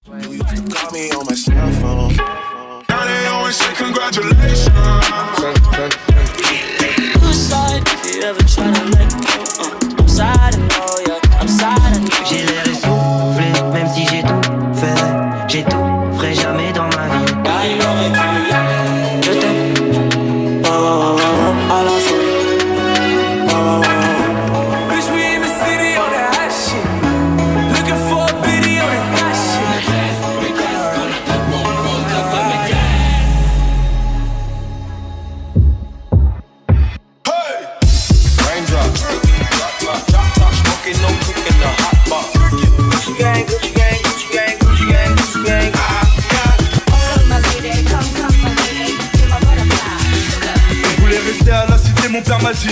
Call me on my cell phone. Now they always say congratulations. Suicide, if you ever try to let go. I'm sad and know, yeah, I'm sad and know. J'ai l'air essoufflé, même si j'ai tout fait. J'ai tout, ferai jamais dans ma vie. Ah, il aurait pu, je t'aime. Oh, oh, oh, oh, à la folie. Oh, oh, oh. Bitch, we in the city on that hot shit. Looking for a biddy on that hot shit. Hey! Raindrop, drop, smoking, no cooking, the hot box. Gucci gang, Gucci gang, Gucci gang, Gucci gang, Gucci gang. Je voulais rester à la cité, mon père m'a dit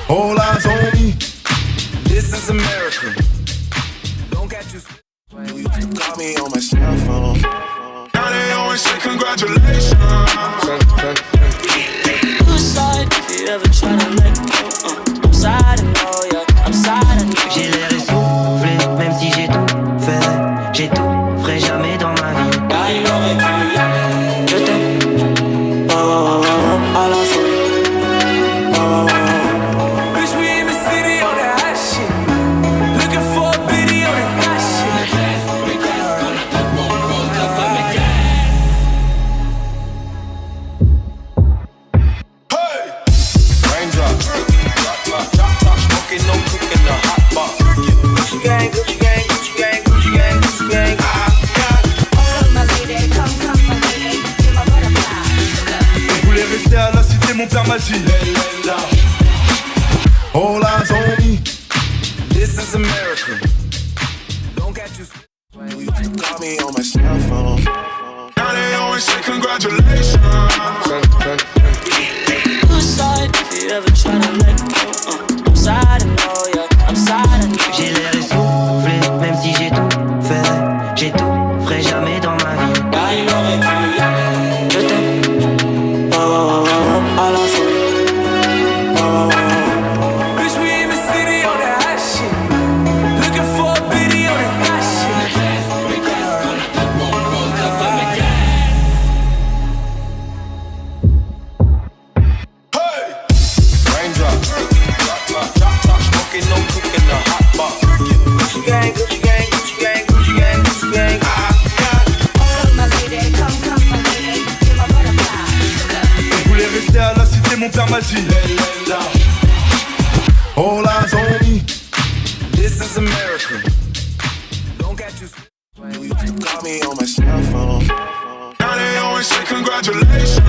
All eyes on me. This is America. Don't get you. Call me on my cell phone. Now they always say congratulations. Suicide, if you ever try to let go. I'm sad and know, yeah, I'm sad and know. J'ai l'air essoufflé, même si j'ai tout fait. J'ai tout, ferai jamais dans ma vie. Ah, il aurait pu, je t'aime. Oh, oh, oh, oh, à la folie. Oh, oh, oh. Bitch, we in the city on that hot shit. Looking for a biddy on that hot shit. Hey! Raindrop, drop, smoking, no cooking, the hot box. Gucci gang, Gucci gang, Gucci gang, Gucci gang, Gucci gang. Je voulais rester à la cité, mon père m'a dit All eyes on me. This is America. Don't get you. Call me on my cell phone. Now they always say congratulations. Suicide, if you ever try to let go. I'm sad and know, yeah, I'm sad and know. J'ai l'air essoufflé, même si j'ai tout fait. J'ai tout, ferai jamais dans ma vie. Ah, il aurait pu, je t'aime. Oh, oh, oh, oh, à la folie. Oh, oh, oh. Bitch, we in the city on that hot shit. Looking for a biddy on that hot shit. Hey! Raindrop, drop, smoking, no cooking, the hot box. Gucci gang, Gucci gang, Gucci gang, Gucci gang, Gucci gang. Je voulais rester à la cité, mon père m'a dit All eyes on me. This is America. Don't get you. Call me on my cell phone. Now they always say congratulations.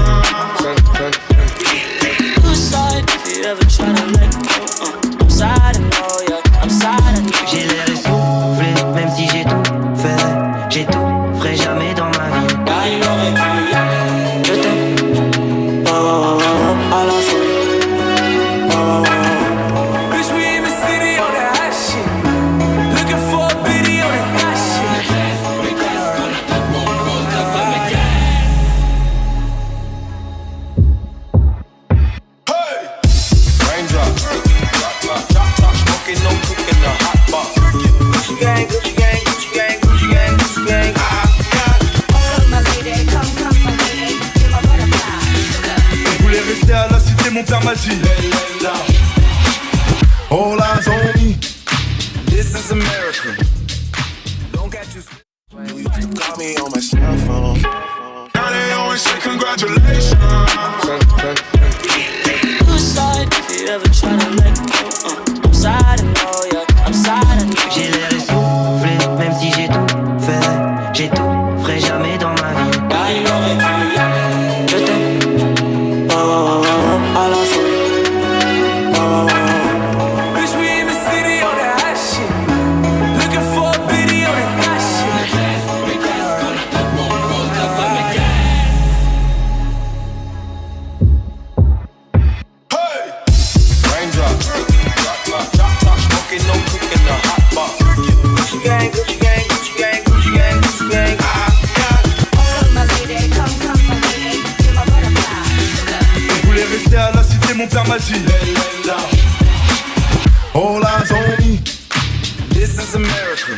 Suicide, if you ever try to let go. I'm sad and know, yeah, I'm sad and know. J'ai l'air essoufflé, même si j'ai tout fait. J'ai tout, ferai jamais dans ma vie. Ah, il aurait pu, je t'aime. Oh, oh, oh, oh, à la folie. Oh, oh, oh. Bitch, we in the city on that hot shit. Looking for a biddy on that hot shit. Hey! Raindrop, drop, smoking, no cooking, the hot box. Gucci gang, Gucci gang, Gucci gang, Gucci gang, Gucci gang. Je voulais rester à la cité, mon père m'a dit All eyes on me. This is America. Don't get you. Call me on my cell phone. Now they always say congratulations. Suicide, if you ever try to let go. I'm sad and know, yeah, I'm sad and know. J'ai l'air essoufflé, même si j'ai tout fait. J'ai tout, ferai jamais dans ma vie. Ah, il aurait pu, je t'aime. Oh, oh, oh, oh, à la folie. Oh, oh, oh. Bitch, we in the city on that hot shit. Looking for a biddy on that hot shit. Hey! Raindrop, drop, smoking, no cooking, the hot box. Gucci gang, Gucci gang, Gucci gang, Gucci gang, Gucci gang. Je voulais rester à la cité, mon père m'a dit All eyes on me. This is America.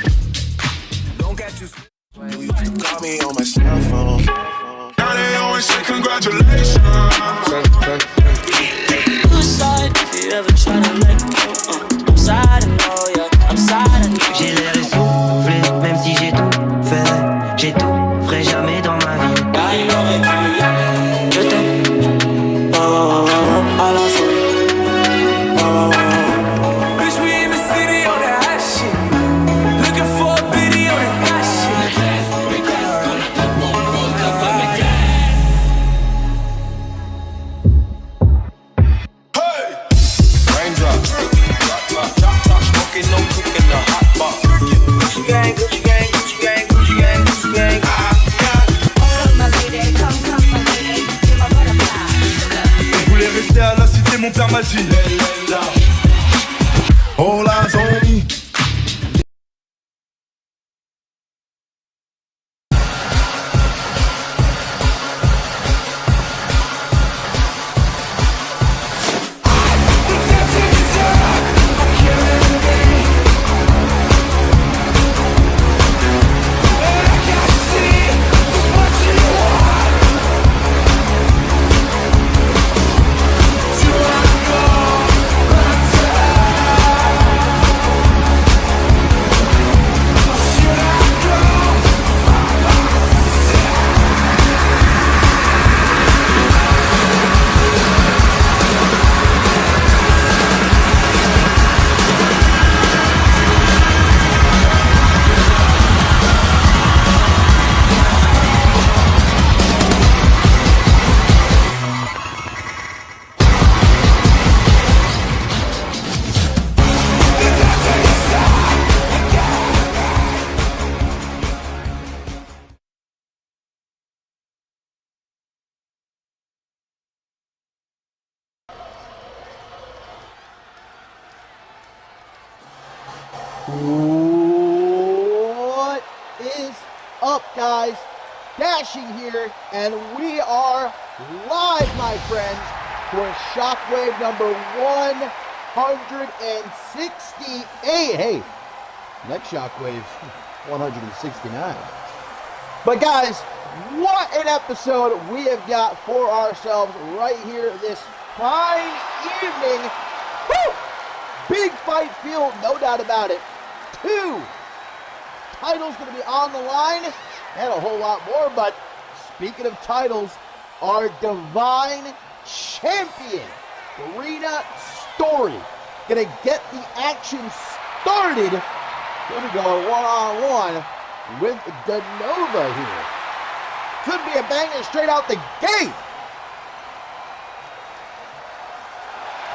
you. You used to call me on my cell phone. Now they always say congratulations. Suicide if you ever try to let go. I'm sad, I know, yeah, I'm sad, I know. J'ai l'air essoufflé, même si j'ai tout fait. J'ai tout, ferai jamais dans ma vie. Ah, il aurait pu y aller. Je t'aime, à la folie. Bitch, we in the city on that hot shit. Looking for a biddy on that hot shit. Raindrops, top, smoking, no cooking, the hot box. Gucci gang, Gucci gang, Gucci gang, Gucci gang, Gucci gang. On voulait rester à la cité, mon père m'a dit. All eyes on me. What is up, guys? Dashing here, and we are live, my friends, for Shockwave number 168. Hey, next Shockwave, 169. But guys, what an episode we have got for ourselves right here this fine evening. Woo! Big fight field, no doubt about it. 2 titles going to be on the line, and a whole lot more. But speaking of titles, our Divine Champion, Rena Story, going to get the action started. Going to go one-on-one with Denova here. Could be a banger straight out the gate.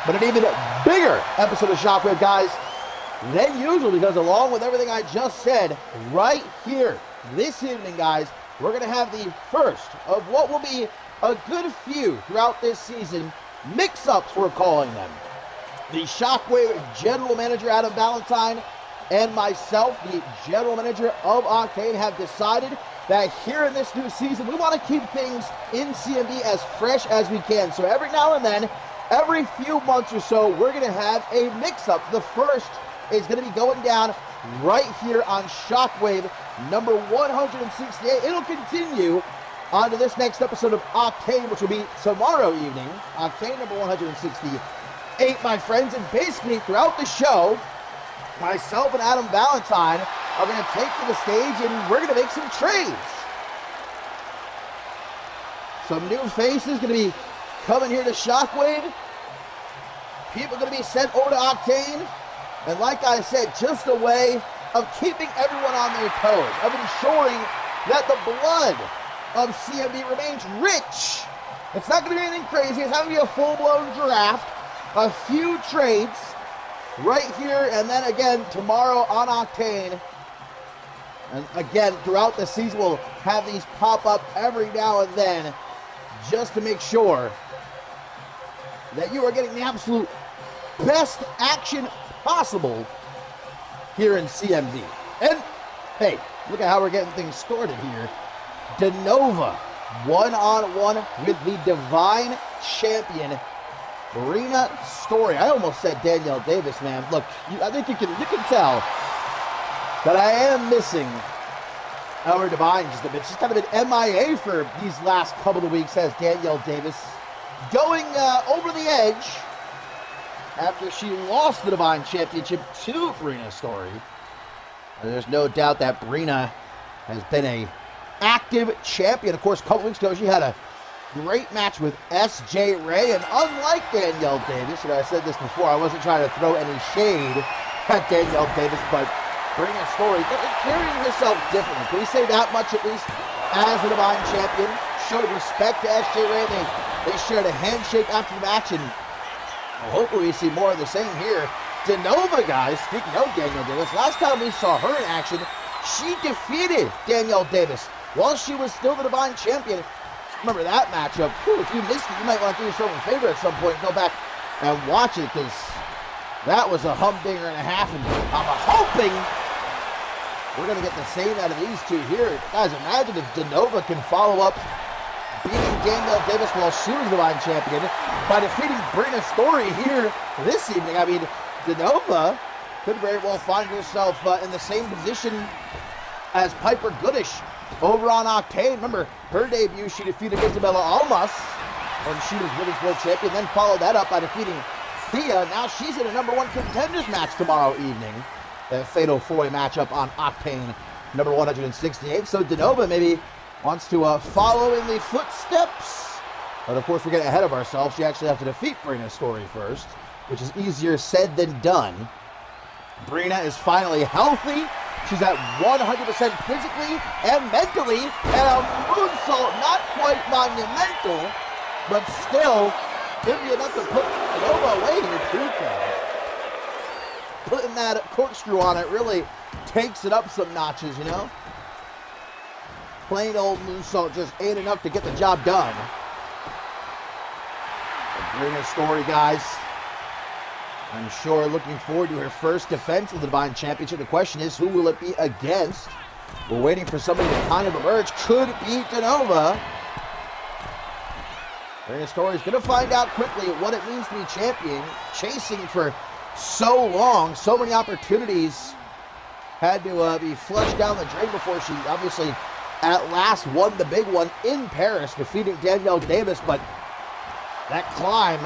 But an even bigger episode of Shockwave, guys, than usual, because along with everything I just said, right here, this evening, guys, we're going to have the first of what will be a good few throughout this season, mix-ups, we're calling them. The Shockwave General Manager, Adam Valentine, and myself, the General Manager of Octane, have decided that here in this new season, we want to keep things in CMV as fresh as we can. So every now and then, every few months or so, we're going to have a mix-up. The first is going to be going down right here on Shockwave number 168. It'll continue on to this next episode of Octane, which will be tomorrow evening. Octane number 168, my friends. And basically, throughout the show, myself and Adam Valentine are going to take to the stage, and we're going to make some trades. Some new faces going to be coming here to Shockwave. People going to be sent over to Octane. And like I said, just a way of keeping everyone on their toes, of ensuring that the blood of CMV remains rich. It's not going to be anything crazy. It's not going to be a full-blown draft. A few trades right here, and then again tomorrow on Octane. And again, throughout the season, we'll have these pop up every now and then just to make sure that you are getting the absolute best action possible here in CMV. And hey, look at how we're getting things started here. Denova, one-on-one with the Divine Champion, Rena Story. I almost said Danielle Davis, man. Look, I think you can tell that I am missing Our Divine just a bit. She's kind of been MIA for these last couple of weeks, as Danielle Davis going over the edge after she lost the Divine Championship to Brina Story. And there's no doubt that Brina has been a active champion. Of course, a couple weeks ago, she had a great match with S.J. Ray, and unlike Danielle Davis, and I said this before, I wasn't trying to throw any shade at Danielle Davis, but Brina Story carrying herself differently. Can we say that much at least? As a Divine Champion, showed respect to S.J. Ray. They shared a handshake after the match, and hopefully we see more of the same here. Denova, guys, speaking of Danielle Davis, last time we saw her in action, she defeated Danielle Davis while she was still the Divine Champion. Remember that matchup? Whew, if you missed it, you might want to do yourself a favor at some point. Go back and watch it, because that was a humdinger and a half, and I'm hoping we're going to get the same out of these two here. Guys, imagine if Denova can follow up beating Danielle Davis while she was the Divine Champion by defeating Brina Story here this evening. I mean, Denova could very well find herself in the same position as Piper Goodish over on Octane. Remember, her debut, she defeated Isabella Almas when she was Women's World Champion, then followed that up by defeating Thea. Now she's in a #1 contenders match tomorrow evening. A fatal 4-way matchup on Octane, number 168. So Denova maybe wants to follow in the footsteps. But of course, we're getting ahead of ourselves. She actually has to defeat Brina Story first, which is easier said than done. Brina is finally healthy. She's at 100% physically and mentally, and a moonsault, not quite monumental, but still could be enough to put Denova away here too, guys. Putting that corkscrew on it really takes it up some notches, you know? Plain old moonsault just ain't enough to get the job done. Brina Story, guys, I'm sure looking forward to her first defense of the Divine Championship. The question is, who will it be against? We're waiting for somebody to kind of emerge. Could be Denova. Brina Story is going to find out quickly what it means to be champion. Chasing for so long, so many opportunities had to be flushed down the drain before she obviously at last won the big one in Paris, defeating Danielle Davis. But that climb,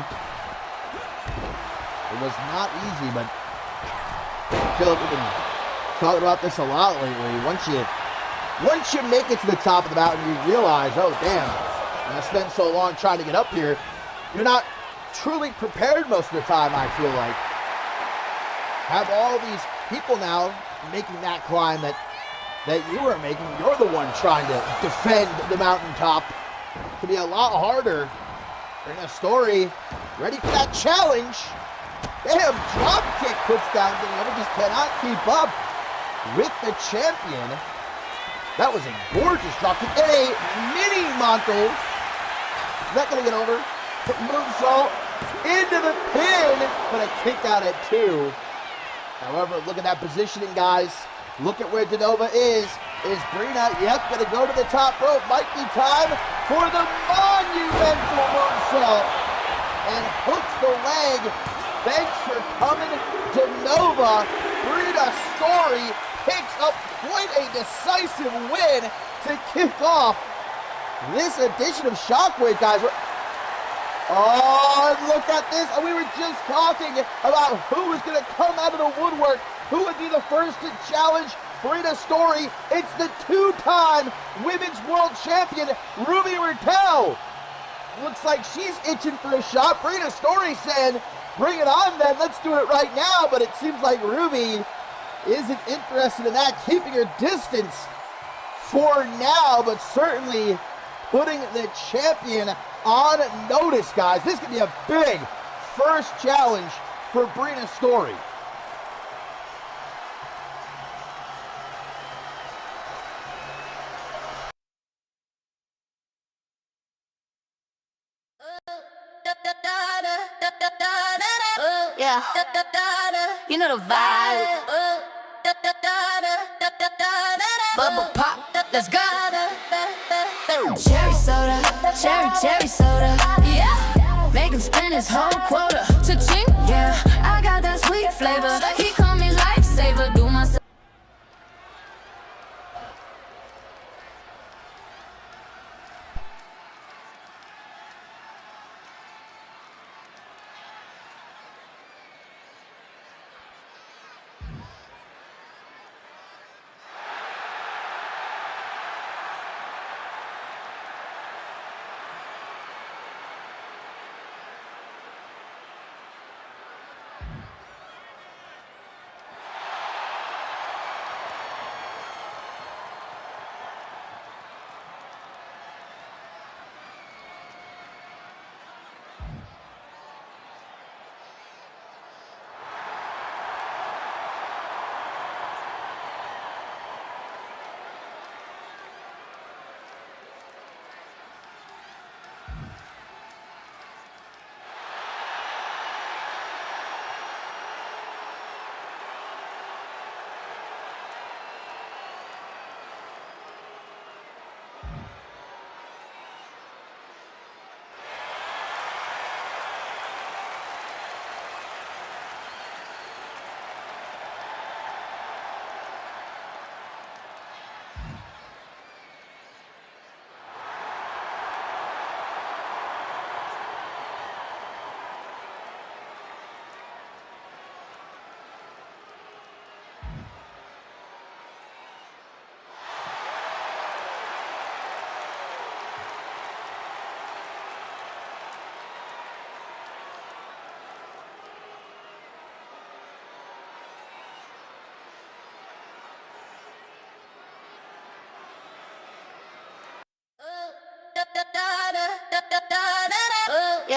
it was not easy, but I feel like we've been talking about this a lot lately. Once you make it to the top of the mountain, you realize, oh damn, I spent so long trying to get up here. You're not truly prepared most of the time, I feel like. Have all these people now making that climb that you are making. You're the one trying to defend the mountaintop. It could be a lot harder. Brina Story ready for that challenge. Damn, drop kick puts down Denova, just cannot keep up with the champion. That was a gorgeous drop kick. A mini Monte. Is that going to get over? Moonsault into the pin, but a kick out at 2. However, look at that positioning, guys. Look at where Denova is. Is Brina, yep, going to go to the top rope. Might be time for the monumental moonsault. And hooks the leg. Thanks for coming, Denova. Brina Story picks up quite a decisive win to kick off this edition of Shockwave, guys. Oh, look at this. We were just talking about who was going to come out of the woodwork. Who would be the first to challenge Brina Story? It's the 2-time Women's World Champion, Ruby Raquel. Looks like she's itching for a shot. Brina Story said, bring it on then, let's do it right now. But it seems like Ruby isn't interested in that, keeping her distance for now, but certainly putting the champion on notice, guys. This could be a big first challenge for Brina Story. Yeah, you know the vibe. Bubble pop, let's go. Cherry soda, cherry soda. Yeah, make him spend his whole quota. Cha-ching, yeah, I got that sweet flavor. He call me lifesaver, do myself.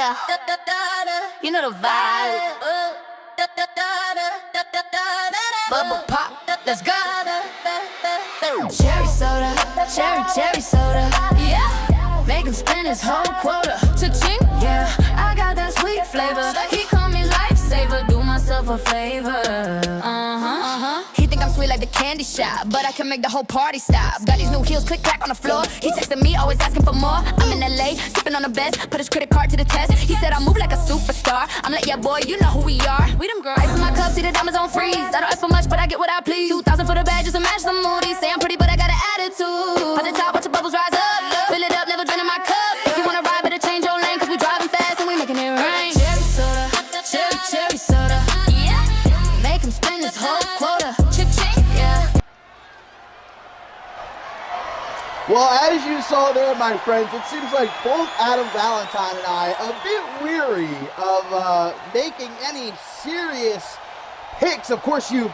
Yeah. You know the vibe. Bubble pop, let's go. Cherry soda, cherry soda. Yeah. Make him spend his whole quota. Cha-ching, yeah. I got that sweet flavor. He call me lifesaver. Do myself a favor. He think I'm sweet like the candy shop, but I can make the whole party stop. Got these new heels, click clack on the floor. He texting me, always asking for more. I'm in LA, sipping on the best. Put his credit card to the test. He said I move like a superstar. I'm like, yeah, boy, you know who we are. We them girls. Ice in my cup, see the diamonds on freeze. I don't ask for much, but I get what I please. 2,000 for the bag just to match the mood. He say I'm pretty, but I got an attitude. At the top, watch the bubbles rise up. Fill it up, never draining my cup. If you wanna ride, better change your lane, cause we driving fast and we making it rain. Cherry soda, cherry soda. Yeah. Make him spend his whole quota. Cha-ching, yeah. Well, as you saw there, my friends, it seems like both Adam Valentine and I are a bit weary of making any serious picks. Of course, you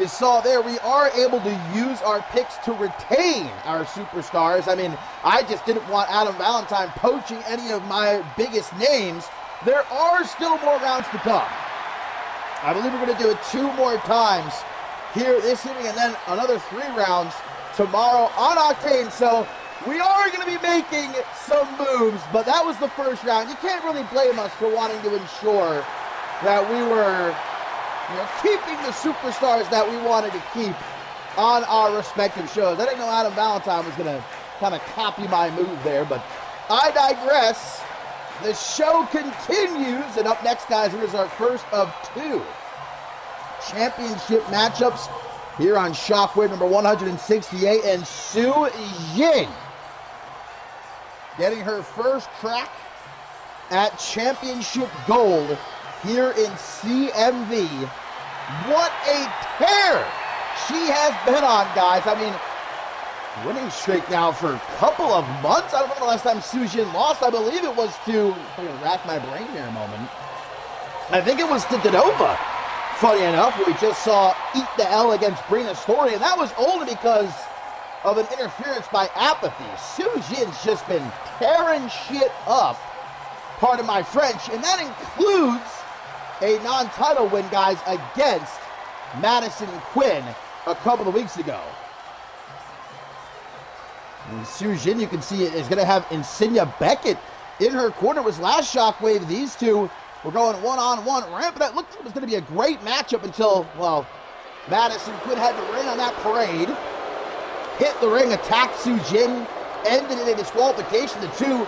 saw there, we are able to use our picks to retain our superstars. I mean, I just didn't want Adam Valentine poaching any of my biggest names. There are still more rounds to come. I believe we're going to do it 2 more times here this evening and then another 3 rounds tomorrow on Octane. So we are going to be making some moves, but that was the first round. You can't really blame us for wanting to ensure that we were keeping the superstars that we wanted to keep on our respective shows. I didn't know Adam Valentine was going to kind of copy my move there, but I digress. The show continues, and up next, guys, here's our first of 2 championship matchups here on Shockwave number 168, and Su Jin getting her first crack at championship gold here in CMV. What a tear she has been on, guys. I mean, winning streak now for a couple of months. I don't know the last time Su Jin lost. I believe it was to, I'm going to rack my brain here a moment. I think it was to Denova. Funny enough, we just saw eat the L against Brina Story, and that was only because of an interference by Apathy. Su Jin's just been tearing shit up, pardon my French, and that includes a non-title win, guys, against Madison Quinn a couple of weeks ago. And Su Jin, you can see, is going to have Insignia Beckett in her corner. It was last Shockwave. These two were going one-on-one. Rampant. It looked like it was going to be a great matchup until, well, Madison Quinn had the ring on that parade. Hit the ring, attacked Su Jin, ended in a disqualification. The two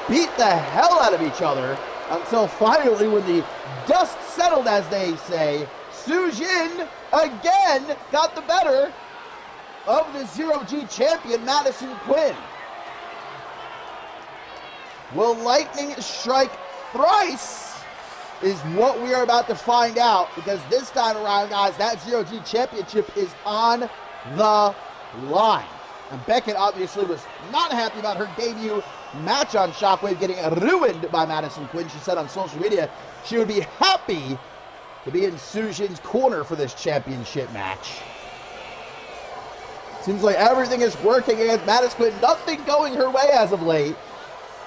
beat the hell out of each other until finally, when the dust settled, as they say, Su Jin again got the better of the Zero-G champion, Madison Quinn. Will lightning strike thrice is what we are about to find out, because this time around, guys, that Zero-G championship is on the line. And Beckett obviously was not happy about her debut match on Shockwave getting ruined by Madison Quinn. She said on social media she would be happy to be in Su Jin's corner for this championship match. Seems like everything is working against Madison Quinn. Nothing going her way as of late.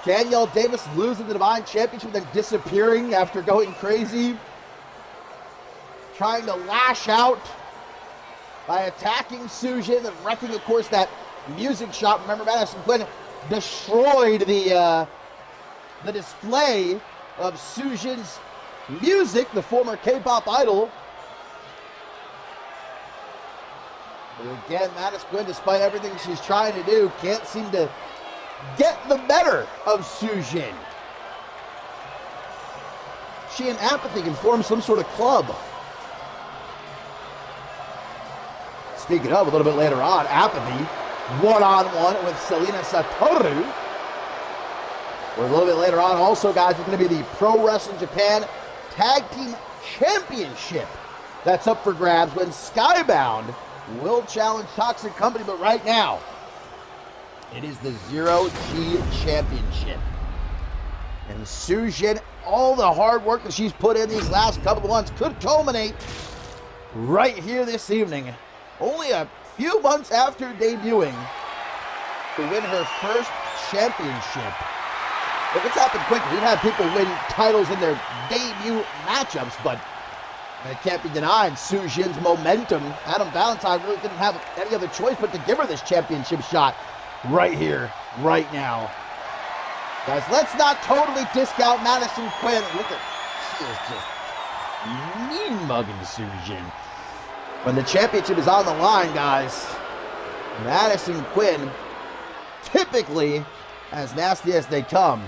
Danielle Davis losing the Divine Championship, then disappearing after going crazy. Trying to lash out by attacking Su Jin and wrecking, of course, that music shop. Remember, Madison Quinn destroyed the display of Su Jin's music, the former K-pop idol. But again, Madison Quinn, despite everything she's trying to do, can't seem to get the better of Su Jin. She and Apathy can form some sort of club. Speaking of, a little bit later on, Apathy one-on-one with Selena Satoru. Or a little bit later on, also, guys, it's going to be the Pro Wrestling Japan Tag Team Championship that's up for grabs when Skybound will challenge Toxic Company. But right now, it is the Zero-G Championship. And Su Jin, all the hard work that she's put in these last couple of months could culminate right here this evening. Only a few months after debuting to win her first championship Look, it's happened quickly. We've had people win titles in their debut matchups, but it can't be denied Su Jin's momentum. Adam Valentine really didn't have any other choice but to give her this championship shot right here, right now. Guys, let's not totally discount Madison Quinn. Look at, she is just mean-mugging Su Jin. When the championship is on the line, guys, Madison Quinn, typically as nasty as they come,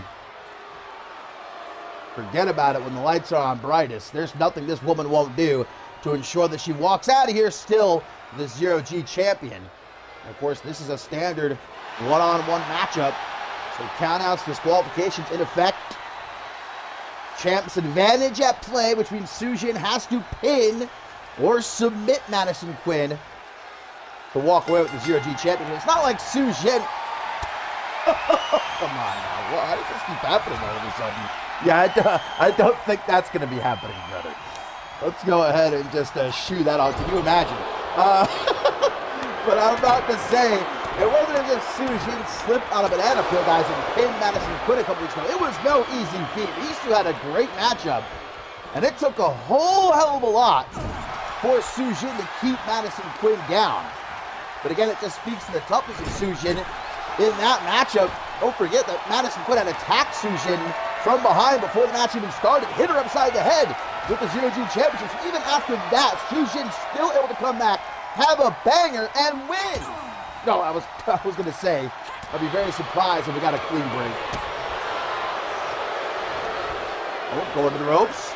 forget about it when the lights are on brightest. There's nothing this woman won't do to ensure that she walks out of here still the Zero-G champion. And of course, this is a standard one-on-one matchup. So countouts, disqualifications in effect. Champ's advantage at play, which means Su Jin has to pin or submit Madison Quinn to walk away with the Zero-G championship. It's not like Su Jin... Come on now. How does this keep happening all of a sudden? Yeah, I don't think that's going to be happening, brother. Let's go ahead and just shoo that off. Can you imagine? But I'm about to say, it wasn't as if Su Jin slipped on a banana peel, guys, and pinned Madison Quinn a couple weeks ago. It was no easy feat. These two had a great matchup, and it took a whole hell of a lot for Su Jin to keep Madison Quinn down. But again, it just speaks to the toughness of Su Jin in that matchup. Don't forget that Madison Quinn had attacked Su Jin from behind before the match even started, hit her upside the head with the Zero-G championship. So even after that, Su Jin still able to come back, have a banger, and win. No, I was going to say, I'd be very surprised if we got a clean break. Oh, going to the ropes.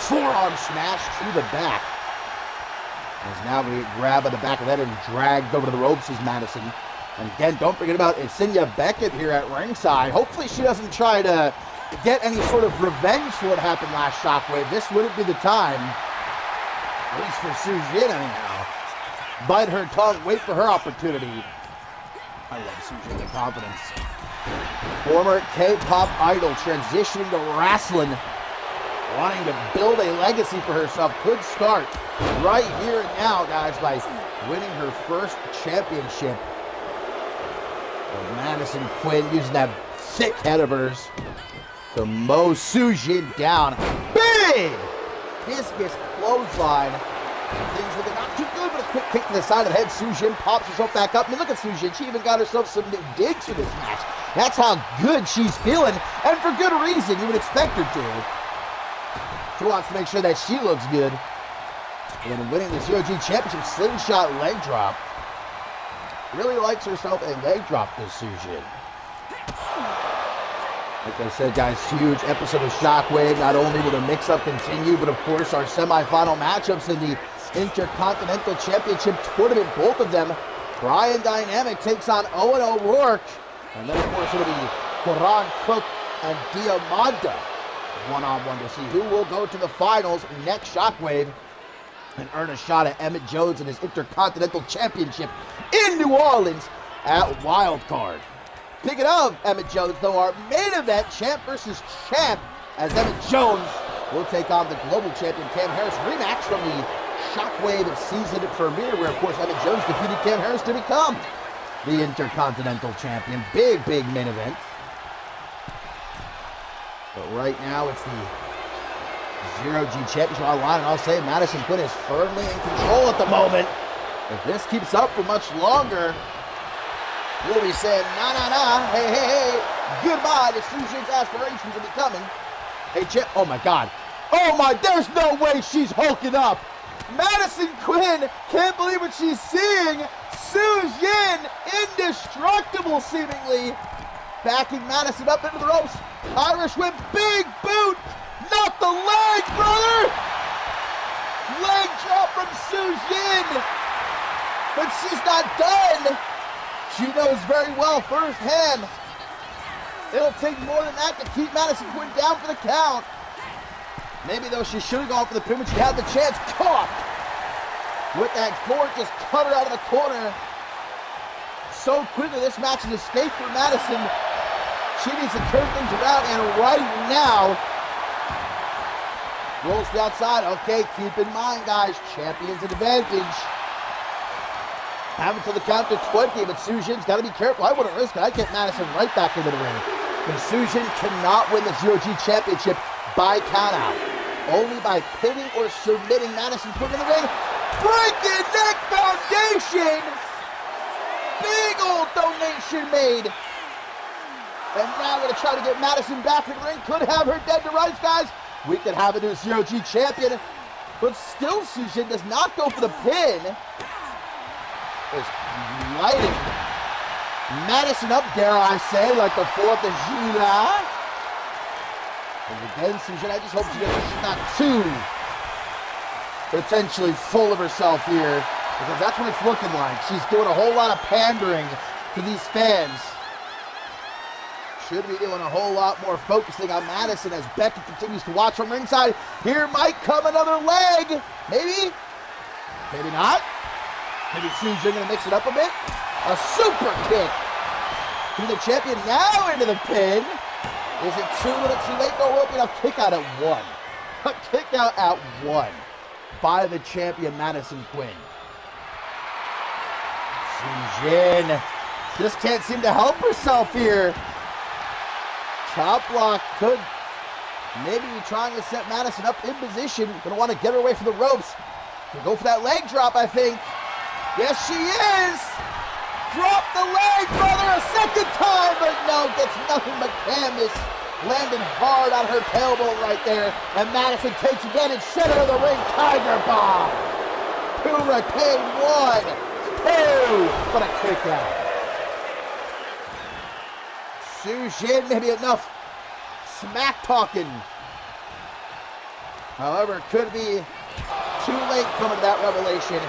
Forearm smash to the back. As now we grab at the back of that and dragged over to the ropes is Madison. And again, don't forget about Isinya Beckett here at ringside. Hopefully she doesn't try to get any sort of revenge for what happened last Shockwave. This wouldn't be the time, at least for Su Jin anyhow. Bite her tongue, wait for her opportunity. I love Su Jin, the confidence. Former K-pop idol transitioning to wrestling, wanting to build a legacy for herself, could start right here and now, guys, by winning her first championship. Madison Quinn using that thick head of hers to mow Su Jin down. Big discus clothesline. Things looking not too good, but a quick kick to the side of the head. Su Jin pops herself back up. I mean, look at Su Jin. She even got herself some new digs for this match. That's how good she's feeling, and for good reason. You would expect her to. She wants to make sure that she looks good. And winning the Zero-G championship, slingshot leg drop. Really likes herself a leg drop, this Su Jin. Like I said, guys, huge episode of Shockwave. Not only will the mix-up continue, but of course our semifinal matchups in the Intercontinental Championship Tournament, both of them. Brian Dynamic takes on Owen O'Rourke. And then, of course, it'll be Quran Cook and Diamanda one-on-one to see who will go to the finals next Shockwave and earn a shot at Emmett Jones and his Intercontinental Championship in New Orleans at Wildcard. Speaking of Emmett Jones, though, our main event, champ versus champ, as Emmett Jones will take on the global champion Cam Harris. Rematch from the Shockwave season premiere, where, of course, Emmett Jones defeated Cam Harris to become the Intercontinental Champion. Big, big main event. But right now, it's the Zero-G Championship on the line, and I'll say Madison Quinn is firmly in control at the moment. If this keeps up for much longer, we'll be saying, nah, hey, goodbye to Su Jin's aspirations of becoming a champ. Oh my God. Oh my, there's no way she's hulking up. Madison Quinn can't believe what she's seeing. Su Jin, indestructible seemingly, backing Madison up into the ropes. Irish whip, big boot, not the leg, brother. Leg drop from Su Jin, but she's not done. She knows very well firsthand it'll take more than that to keep Madison Quinn down for the count. Maybe, though, she should have gone for the pin when she had the chance. Caught with that gorgeous cutter out of the corner. So quickly, this match is escape for Madison. She needs to turn things around, and right now, rolls to the outside. Okay, keep in mind, guys, champion's advantage. Have until the count to 20, but Su Jin's got to be careful. I wouldn't risk it. I'd get Madison right back into the ring. But Sujin cannot win the Zero G Championship by countout. Only by pinning or submitting Madison Quinn in the ring. Breaking neck foundation! Big old donation made. And now we're going to try to get Madison back in the ring. Could have her dead to rights, guys. We could have a new Zero G champion. But still, Sujin does not go for the pin. Is lighting Madison up, dare I say, like the 4th of July. And again, Sujin, I just hope she's not too potentially full of herself here, because that's what it's looking like. She's doing a whole lot of pandering to these fans. Should be doing a whole lot more focusing on Madison as Becky continues to watch from ringside. Here might come another leg. Maybe. Maybe not. Maybe Sujin going to mix it up a bit. A super kick to the champion, now into the pin. Is it too little too late? No, we're a kick out at 1. A kick out at 1 by the champion, Madison Quinn. Sujin just can't seem to help herself here. Chop block could maybe be trying to set Madison up in position. Gonna want to get her away from the ropes. Gonna go for that leg drop, I think. Yes, she is! Drop the leg, brother, a second time, but no, gets nothing but canvas. Landing hard on her tailbone right there. And Madison takes advantage, center of the ring, Tiger Bomb. Hurricane 1, 2, what a kick out. Sujin, maybe enough smack talking. However, it could be too late coming to that revelation.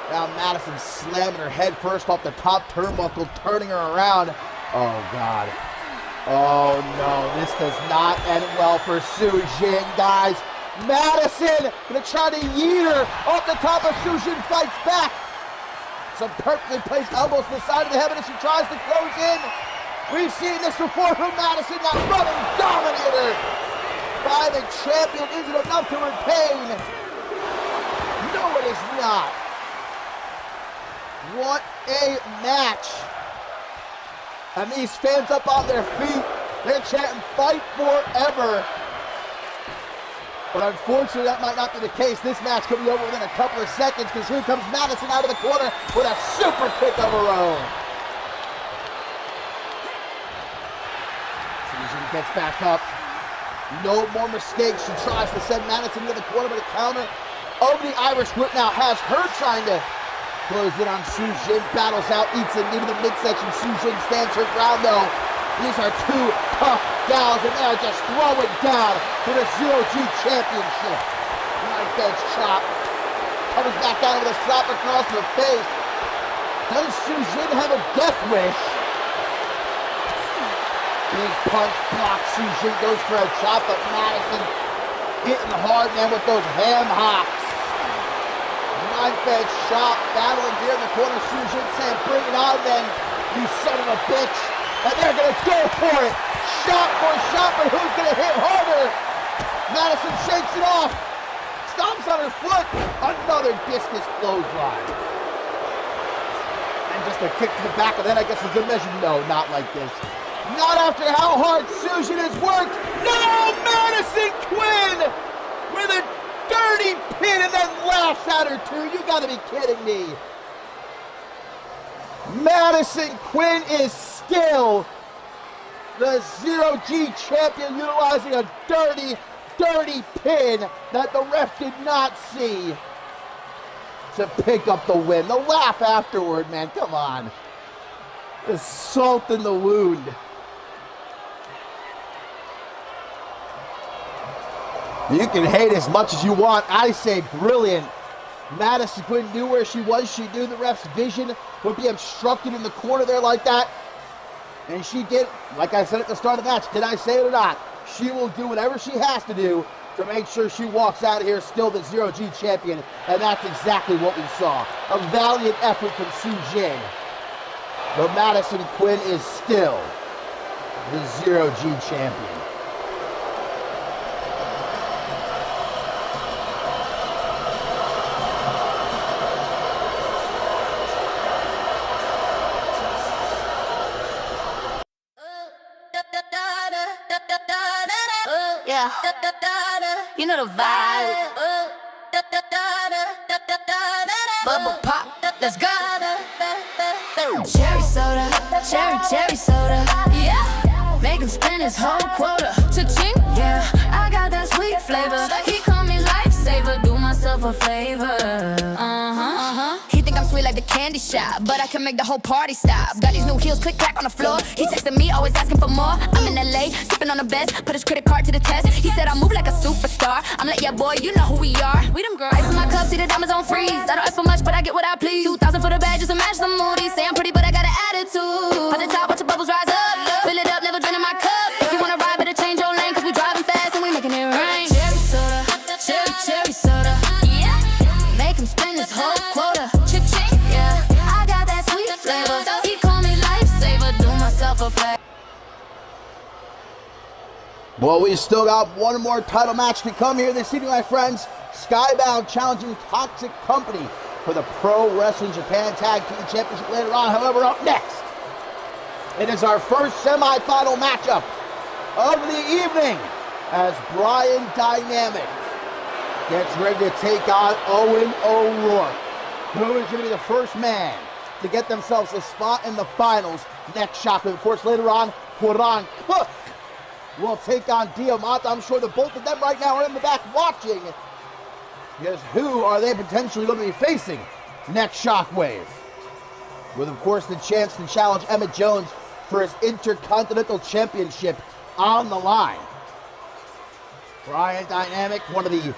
Now Madison slamming her head first off the top turnbuckle, turning her around. Oh, God. Oh, no, this does not end well for Sujin, guys. Madison gonna try to yeet her off the top of Sujin, fights back. Some perfectly placed elbows to the side of the head as she tries to close in. We've seen this before from Madison, now running dominator by the champion. Is it enough to retain? No, it is not. What a match. And these fans up on their feet, they're chanting fight forever. But unfortunately, that might not be the case. This match could be over within a couple of seconds, because here comes Madison out of the corner with a super kick of her own. Sujin gets back up. No more mistakes. She tries to send Madison to the corner, but a counter over the Irish whip now has her trying to close in on Sujin, battles out, eats it into the midsection. Sujin stands her ground though. These are two tough gals, and they are just throwing down for the Zero G Championship. Knife edge chop. Comes back out with a slap across the face. Does Sujin have a death wish? Big punch block. Sujin goes for a chop, but Madison hitting hard, man, with those ham hocks. Knife edge chop, battling here in the corner. Sujin saying, bring it on then, you son of a bitch. And they're going to go for it. Shot for shot, but who's going to hit harder? Madison shakes it off. Stomps on her foot. Another discus clothesline. And just a kick to the back of that, I guess, for good measure. No, not like this. Not after how hard Sujin has worked. No, Madison Quinn with a dirty pin and then laughs at her too. You gotta be kidding me. Madison Quinn is still the Zero G champion, utilizing a dirty, dirty pin that the ref did not see to pick up the win. The laugh afterward, man, come on. The salt in the wound. You can hate as much as you want. I say brilliant. Madison Quinn knew where she was. She knew the ref's vision would be obstructed in the corner there like that. And she did, like I said at the start of the match, did I say it or not? She will do whatever she has to do to make sure she walks out of here still the Zero G champion. And that's exactly what we saw. A valiant effort from Sujin. But Madison Quinn is still the Zero G champion. You know the vibe. Bubble pop, let's go. Cherry soda, cherry soda. Yeah, make him spend his whole quota. Cha-ching, yeah, I got that sweet flavor. He call me lifesaver, do myself a favor. He think I'm sweet like the candy shop, but I can make the whole party stop. Got these new heels, click clack on the floor. He texting me, always asking for more. I'm in LA, sipping on the best, put his credit card to the test. He said I move like a superstar. I'm like, yeah, boy, you know who we are. We them girls. Ice in my cup, see the diamonds on freeze. I don't ask for much, but I get what I please. 2,000 for the bag, just to match the moody. Say I'm pretty, but I got an attitude. At the top, watch the bubbles rise up. Fill it up, never draining my cup. If you wanna ride, better change your lane, cause we driving fast and we making it rain. Cherry soda, cherry soda. Yeah, make him spend his whole quota. Cha-ching, yeah, I got that sweet flavor. He call me lifesaver, do myself a favor. Well, we still got one more title match to come here this evening, my friends. Skybound challenging Toxic Company for the Pro Wrestling Japan Tag Team Championship later on. However, up next, it is our first semi-final matchup of the evening as Brian Dynamic gets ready to take on Owen O'Rourke, who is going to be the first man to get themselves a spot in the finals next Shockwave. Of course, later on, Quran Cook will take on Diamante. I'm sure that both of them right now are in the back watching, because who are they potentially going to be facing next Shockwave? With, of course, the chance to challenge Emmett Jones for his Intercontinental Championship on the line. Brian Dynamic, one of the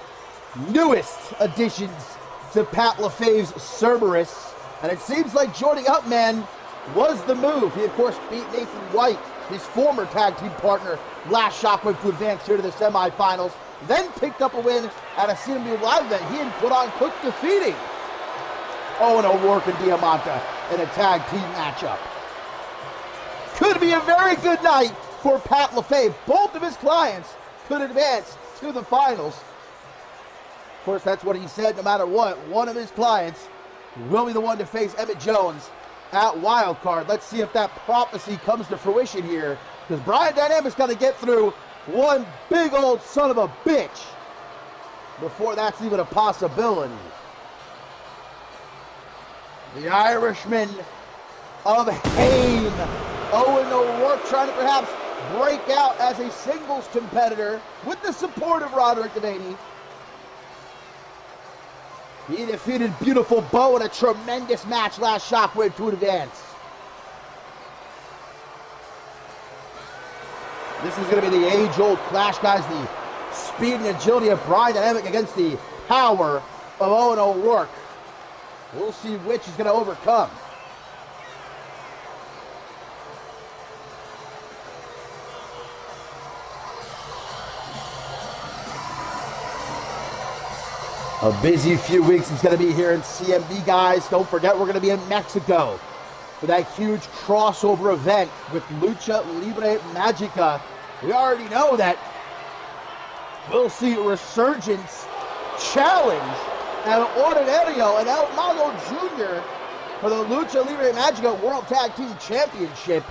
newest additions to Pat LaFave's Cerberus, and it seems like joining up, man, was the move. He, of course, beat Nathan White, his former tag team partner, last Shockwave to advance here to the semifinals, then picked up a win at a CMV Live event. He and Quran Cook defeating Owen O'Rourke and Diamante in a tag team matchup. Could be a very good night for Pat LaFave. Both of his clients could advance to the finals. Of course, that's what he said. No matter what, one of his clients will be the one to face Emmett Jones at Wildcard. Let's see if that prophecy comes to fruition here, because Brian Dynamic's got to get through one big old son of a bitch before that's even a possibility. The Irishman of Hain, Owen O'Rourke, trying to perhaps break out as a singles competitor with the support of Roderick Devaney. He defeated Beautiful Bo in a tremendous match last Shockwave to advance. This is going to be the age-old clash, guys. The speed and agility of Brian Dynamic against the power of Owen O'Rourke. We'll see which is going to overcome. A busy few weeks is going to be here in CMV, guys. Don't forget, we're going to be in Mexico for that huge crossover event with Lucha Libre Magica. We already know that we'll see Resurgence challenge El Ordinario and El Mago Jr. for the Lucha Libre Magica World Tag Team Championship.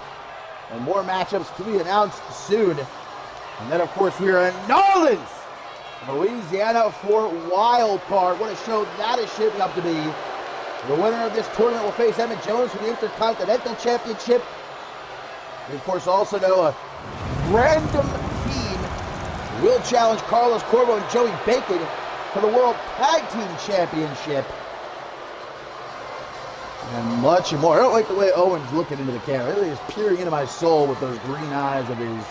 And more matchups to be announced soon. And then, of course, we are in New Orleans, Louisiana for Wild Card. What a show that is shaping up to be. The winner of this tournament will face Emmett Jones for the Intercontinental Championship. We, of course, also know a random team will challenge Carlos Corvo and Joey Bacon for the World Tag Team Championship. And much more. I don't like the way Owen's looking into the camera. Really is peering into my soul with those green eyes of his.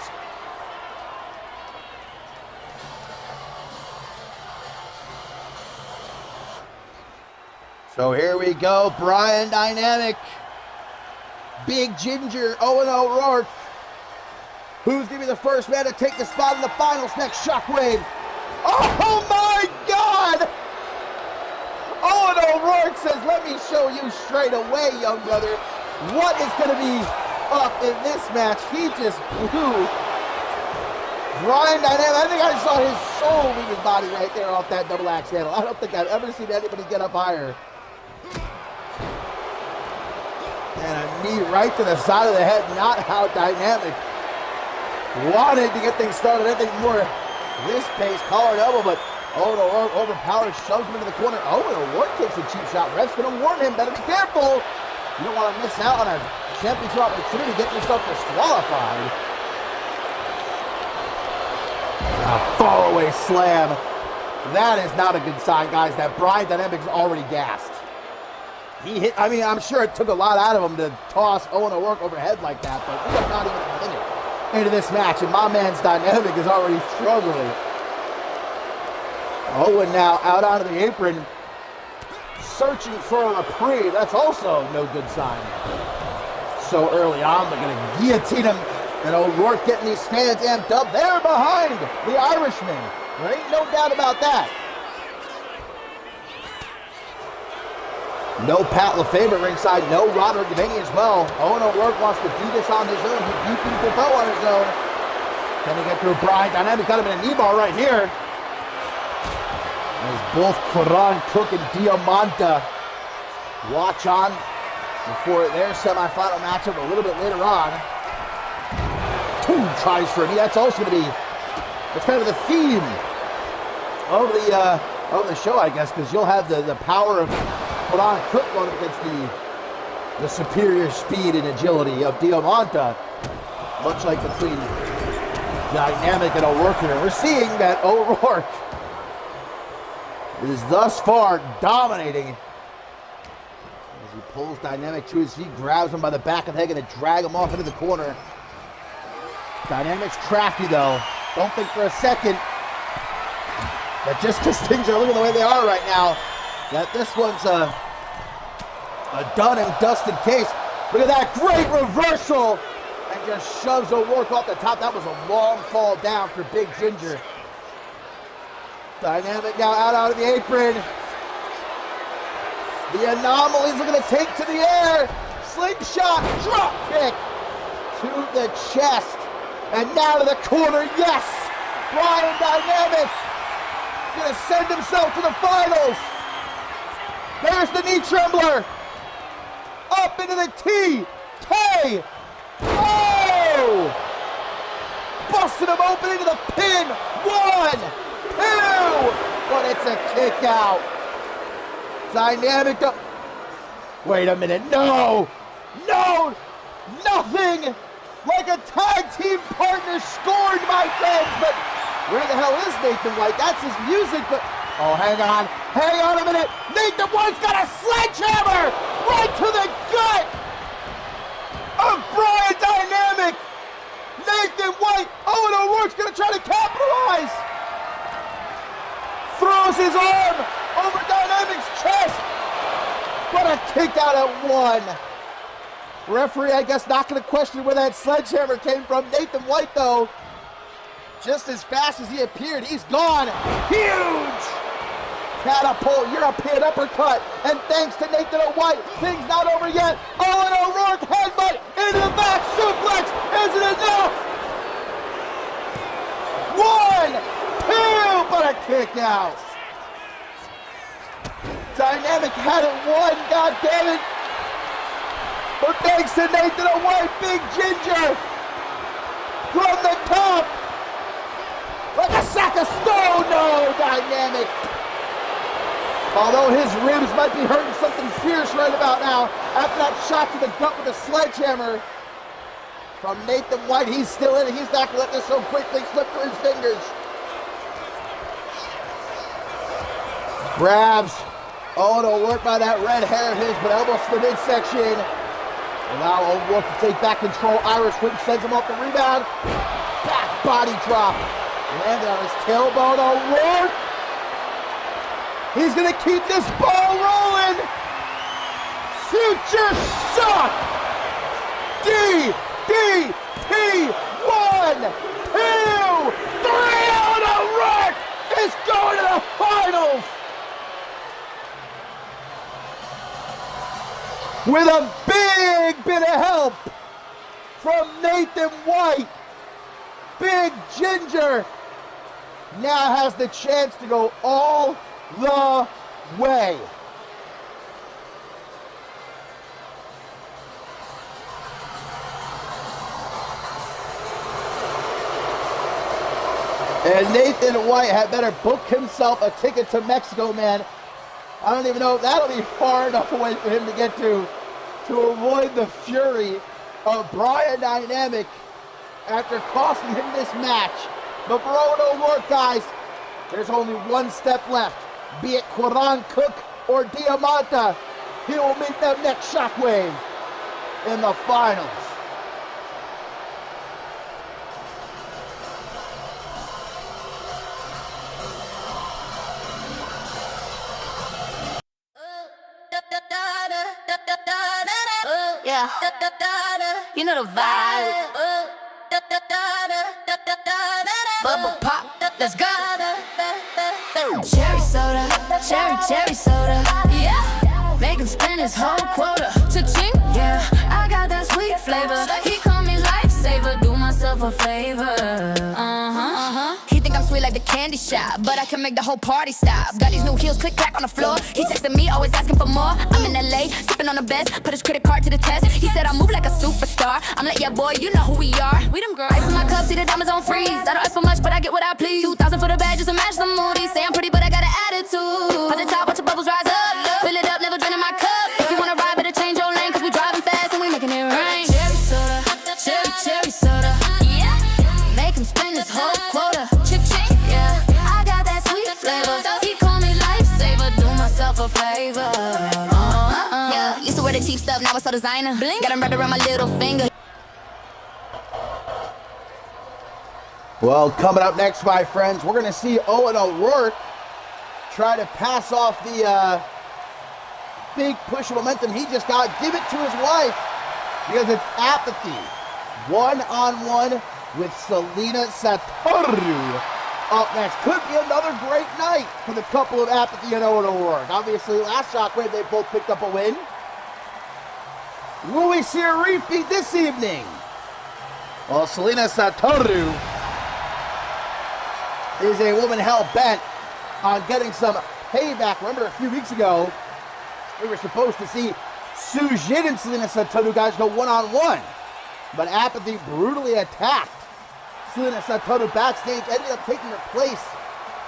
So here we go, Brian Dynamic, Big Ginger, Owen O'Rourke. Who's going to be the first man to take the spot in the finals next Shockwave? Oh my God! Owen O'Rourke says, let me show you straight away, young brother, what is going to be up in this match. He just blew Brian Dynamic. I think I saw his soul leave his body right there off that double axe handle. I don't think I've ever seen anybody get up higher. And a knee right to the side of the head, not how Dynamic wanted to get things started. I think more this pace, collar and elbow, but Owen O'Rourke overpowers, shoves him into the corner. Owen O'Rourke takes a cheap shot. Ref's going to warn him, better be careful. You don't want to miss out on a championship opportunity to get yourself disqualified. A faraway slam. That is not a good sign, guys. That Bryan Dynamic's already gassed. He hit, I mean, I'm sure it took a lot out of him to toss Owen O'Rourke overhead like that, but we are not even a minute into this match, and my man's Dynamic is already struggling. Owen now out onto the apron, searching for a reprieve. That's also no good sign. So early on, they're going to guillotine him, and O'Rourke getting these fans amped up. They're behind the Irishman. There ain't no doubt about that. No Pat LaFave at ringside, no Roderick Devaney as well. Owen O'Rourke wants to do this on his own. He beat people Bo on his own. Can he get through Bryan Dynamic? Got him in a knee bar right here. As both Quran Cook and Diamante watch on before their semifinal matchup a little bit later on. Tries for a knee. That's also going to be, that's kind of the theme of the show, I guess, because you'll have the power of Quran Cook going up against the superior speed and agility of Diamante, much like between Dynamic and O'Rourke here. We're seeing that O'Rourke is thus far dominating as he pulls Dynamic to his feet, grabs him by the back of the head, and drag him off into the corner. Dynamic's crafty though. Don't think for a second that just because things are looking the way they are right now, that this one's a done and dusted case. Look at that great reversal, and just shoves O'Rourke off the top. That was a long fall down for Big Ginger. Dynamic now out onto the apron. The Anomalies are going to take to the air. Slingshot, drop kick to the chest. And now to the corner, yes! Bryan Dynamic going to send himself to the finals. There's the knee trembler. Up into the T, K. Oh! Busted him open into the pin. 1, 2, but it's a kick out. Dynamic. Wait a minute. No, nothing like a tag team partner scored, my friends. But where the hell is Nathan White? That's his music. But oh, hang on a minute. Nathan White's got a sledgehammer right to the gut of Bryan Dynamic. Nathan White, Owen O'Rourke's gonna try to capitalize. Throws his arm over Dynamic's chest, but a kick out at 1. Referee, I guess, not going to question where that sledgehammer came from. Nathan White, though, just as fast as he appeared, he's gone. Huge catapult, European uppercut, and thanks to Nathan White, things not over yet. Owen O'Rourke headbutt into the back suplex. Is it enough? 1, 2, but a kick out. Dynamic had it won, God damn it. But thanks to Nathan White, Big Ginger from the top, like a sack of stone. No, Dynamic. Although his ribs might be hurting something fierce right about now after that shot to the gut with a sledgehammer from Nathan White. He's still in it. He's not going to let this so quickly slip through his fingers. Grabs Owen O'Rourke by that red hair of his, but elbows to the midsection. Allow O'Rourke to take back control. Irish whip sends him off the rebound. Back body drop. Landed on his tailbone. O'Rourke. He's going to keep this ball rolling. Future shock. DDP. 1, 2, 3. Owen O'Rourke is going to the finals. With a big bit of help from Nathan White, Big Ginger now has the chance to go all the way. And Nathan White had better book himself a ticket to Mexico, man. I don't even know if that'll be far enough away for him to get to avoid the fury of Brian Dynamic after costing him this match. But for Owen O'Rourke, guys, there's only one step left. Be it Quran Cook or Diamante, he will meet them next Shockwave in the finals. Yeah, you know the vibe. Bubble pop, let's go. Cherry soda, cherry soda. Yeah, make him spend his whole quota. Cha-ching, yeah, I got that sweet flavor. He call me lifesaver, do myself a favor. He think I'm sweet like the candy shop, but I can make the whole party stop. Got these new heels, click clack on the floor. He texting me, always asking for more. I'm in LA, sipping on the best, put his credit card to the test. He said I move like a superstar. I'm like, yeah, boy, you know who we are. We them girls. Ice in my cup, see the diamonds on freeze. I don't ask for much, but I get what I please. 2,000 for the badges and match the moody. Say I'm pretty, but I got an attitude. Pop the top, watch the bubbles rise up. Fill it up, never draining my cup. If you wanna ride, better change your lane, cause we driving fast and we making it rain. Cherry soda, cherry soda. Yeah, make him spend his whole quota. Cha-ching, yeah, I got that sweet flavor. He call me lifesaver, do myself a favor. Yeah, used to wear the cheap stuff, now it's all designer. Bling. Got him wrapped around my little finger. Well, coming up next, my friends, we're going to see Owen O'Rourke try to pass off the big push of momentum he just got. Give it to his wife because it's Apathy. One-on-one with Selena Satoru up next. Could be another great night for the couple of Apathy and Owen O'Rourke. Obviously, last Shockwave, they both picked up a win. Will we see a repeat this evening? Well, Selena Satoru is a woman hell-bent on getting some payback. Remember, a few weeks ago, we were supposed to see Sujin and Selena Satoru guys go one-on-one. But Apathy brutally attacked Selena Satoru backstage, ended up taking her place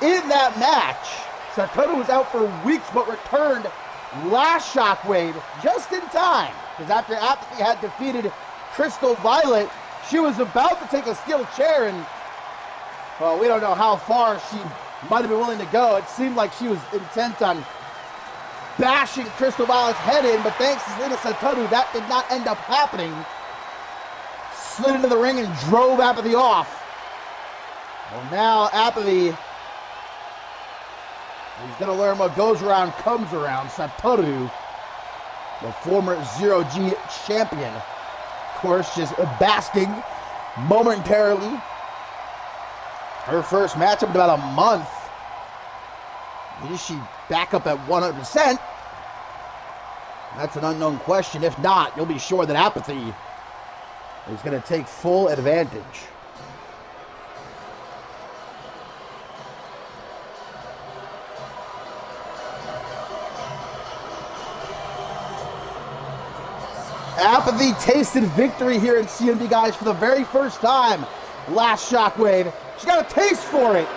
in that match. Satoru was out for weeks, but returned last Shockwave just in time. Because after Apathy had defeated Crystal Violet, she was about to take a steel chair and, well, we don't know how far she might have been willing to go. It seemed like she was intent on bashing Crystal Violet's head in, but thanks to Selena Satoru, that did not end up happening. Slid into the ring and drove Apathy off. Well, now Apathy is going to learn what goes around comes around. Satoru, the former Zero-G champion, of course, just basking momentarily. Her first matchup in about a month. Is she back up at 100%? That's an unknown question. If not, you'll be sure that Apathy is going to take full advantage. Apathy tasted victory here in CMV, guys, for the very first time last Shockwave. She got a taste for it.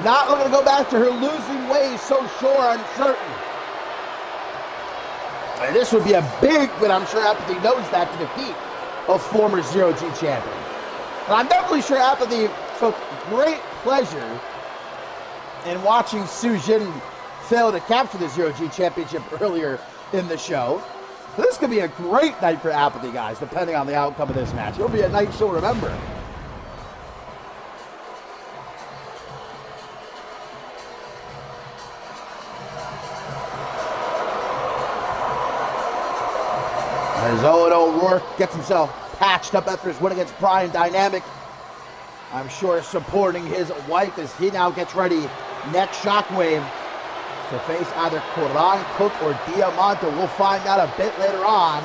Not looking to go back to her losing ways, so sure, uncertain. And this would be a big win. I'm sure Apathy knows that, to defeat a former Zero-G champion. And I'm definitely sure Apathy took great pleasure in watching Sujin fail to capture the Zero-G championship earlier in the show. This could be a great night for Apathy, guys, depending on the outcome of this match. It'll be a night she'll remember. As Owen O'Rourke gets himself patched up after his win against Brian Dynamic, I'm sure supporting his wife as he now gets ready next Shockwave to face either Quran Cook or Diamante. We'll find out a bit later on.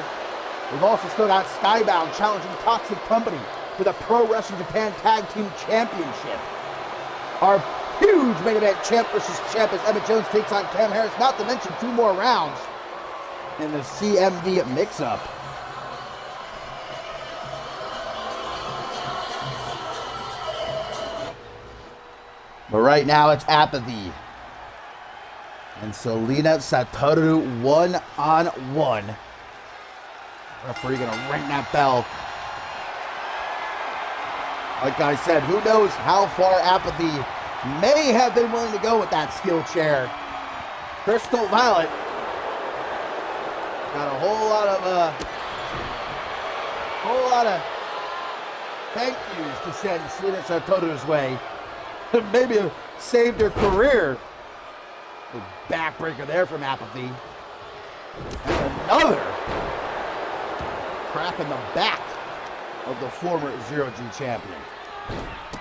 We've also still got Skybound challenging Toxic Company for the Pro Wrestling Japan Tag Team Championship. Our huge main event, champ versus champ, as Emmett Jones takes on Cam Harris, not to mention 2 more rounds in the CMV mix-up. But right now it's Apathy and Selena Satoru one-on-one. Referee gonna ring that bell. Like I said, who knows how far Apathy may have been willing to go with that skill chair. Crystal Violet got a whole lot of thank yous to send Selena Satoru's way. Maybe saved her career. A backbreaker there from Apathy. And another crack in the back of the former Zero-G champion.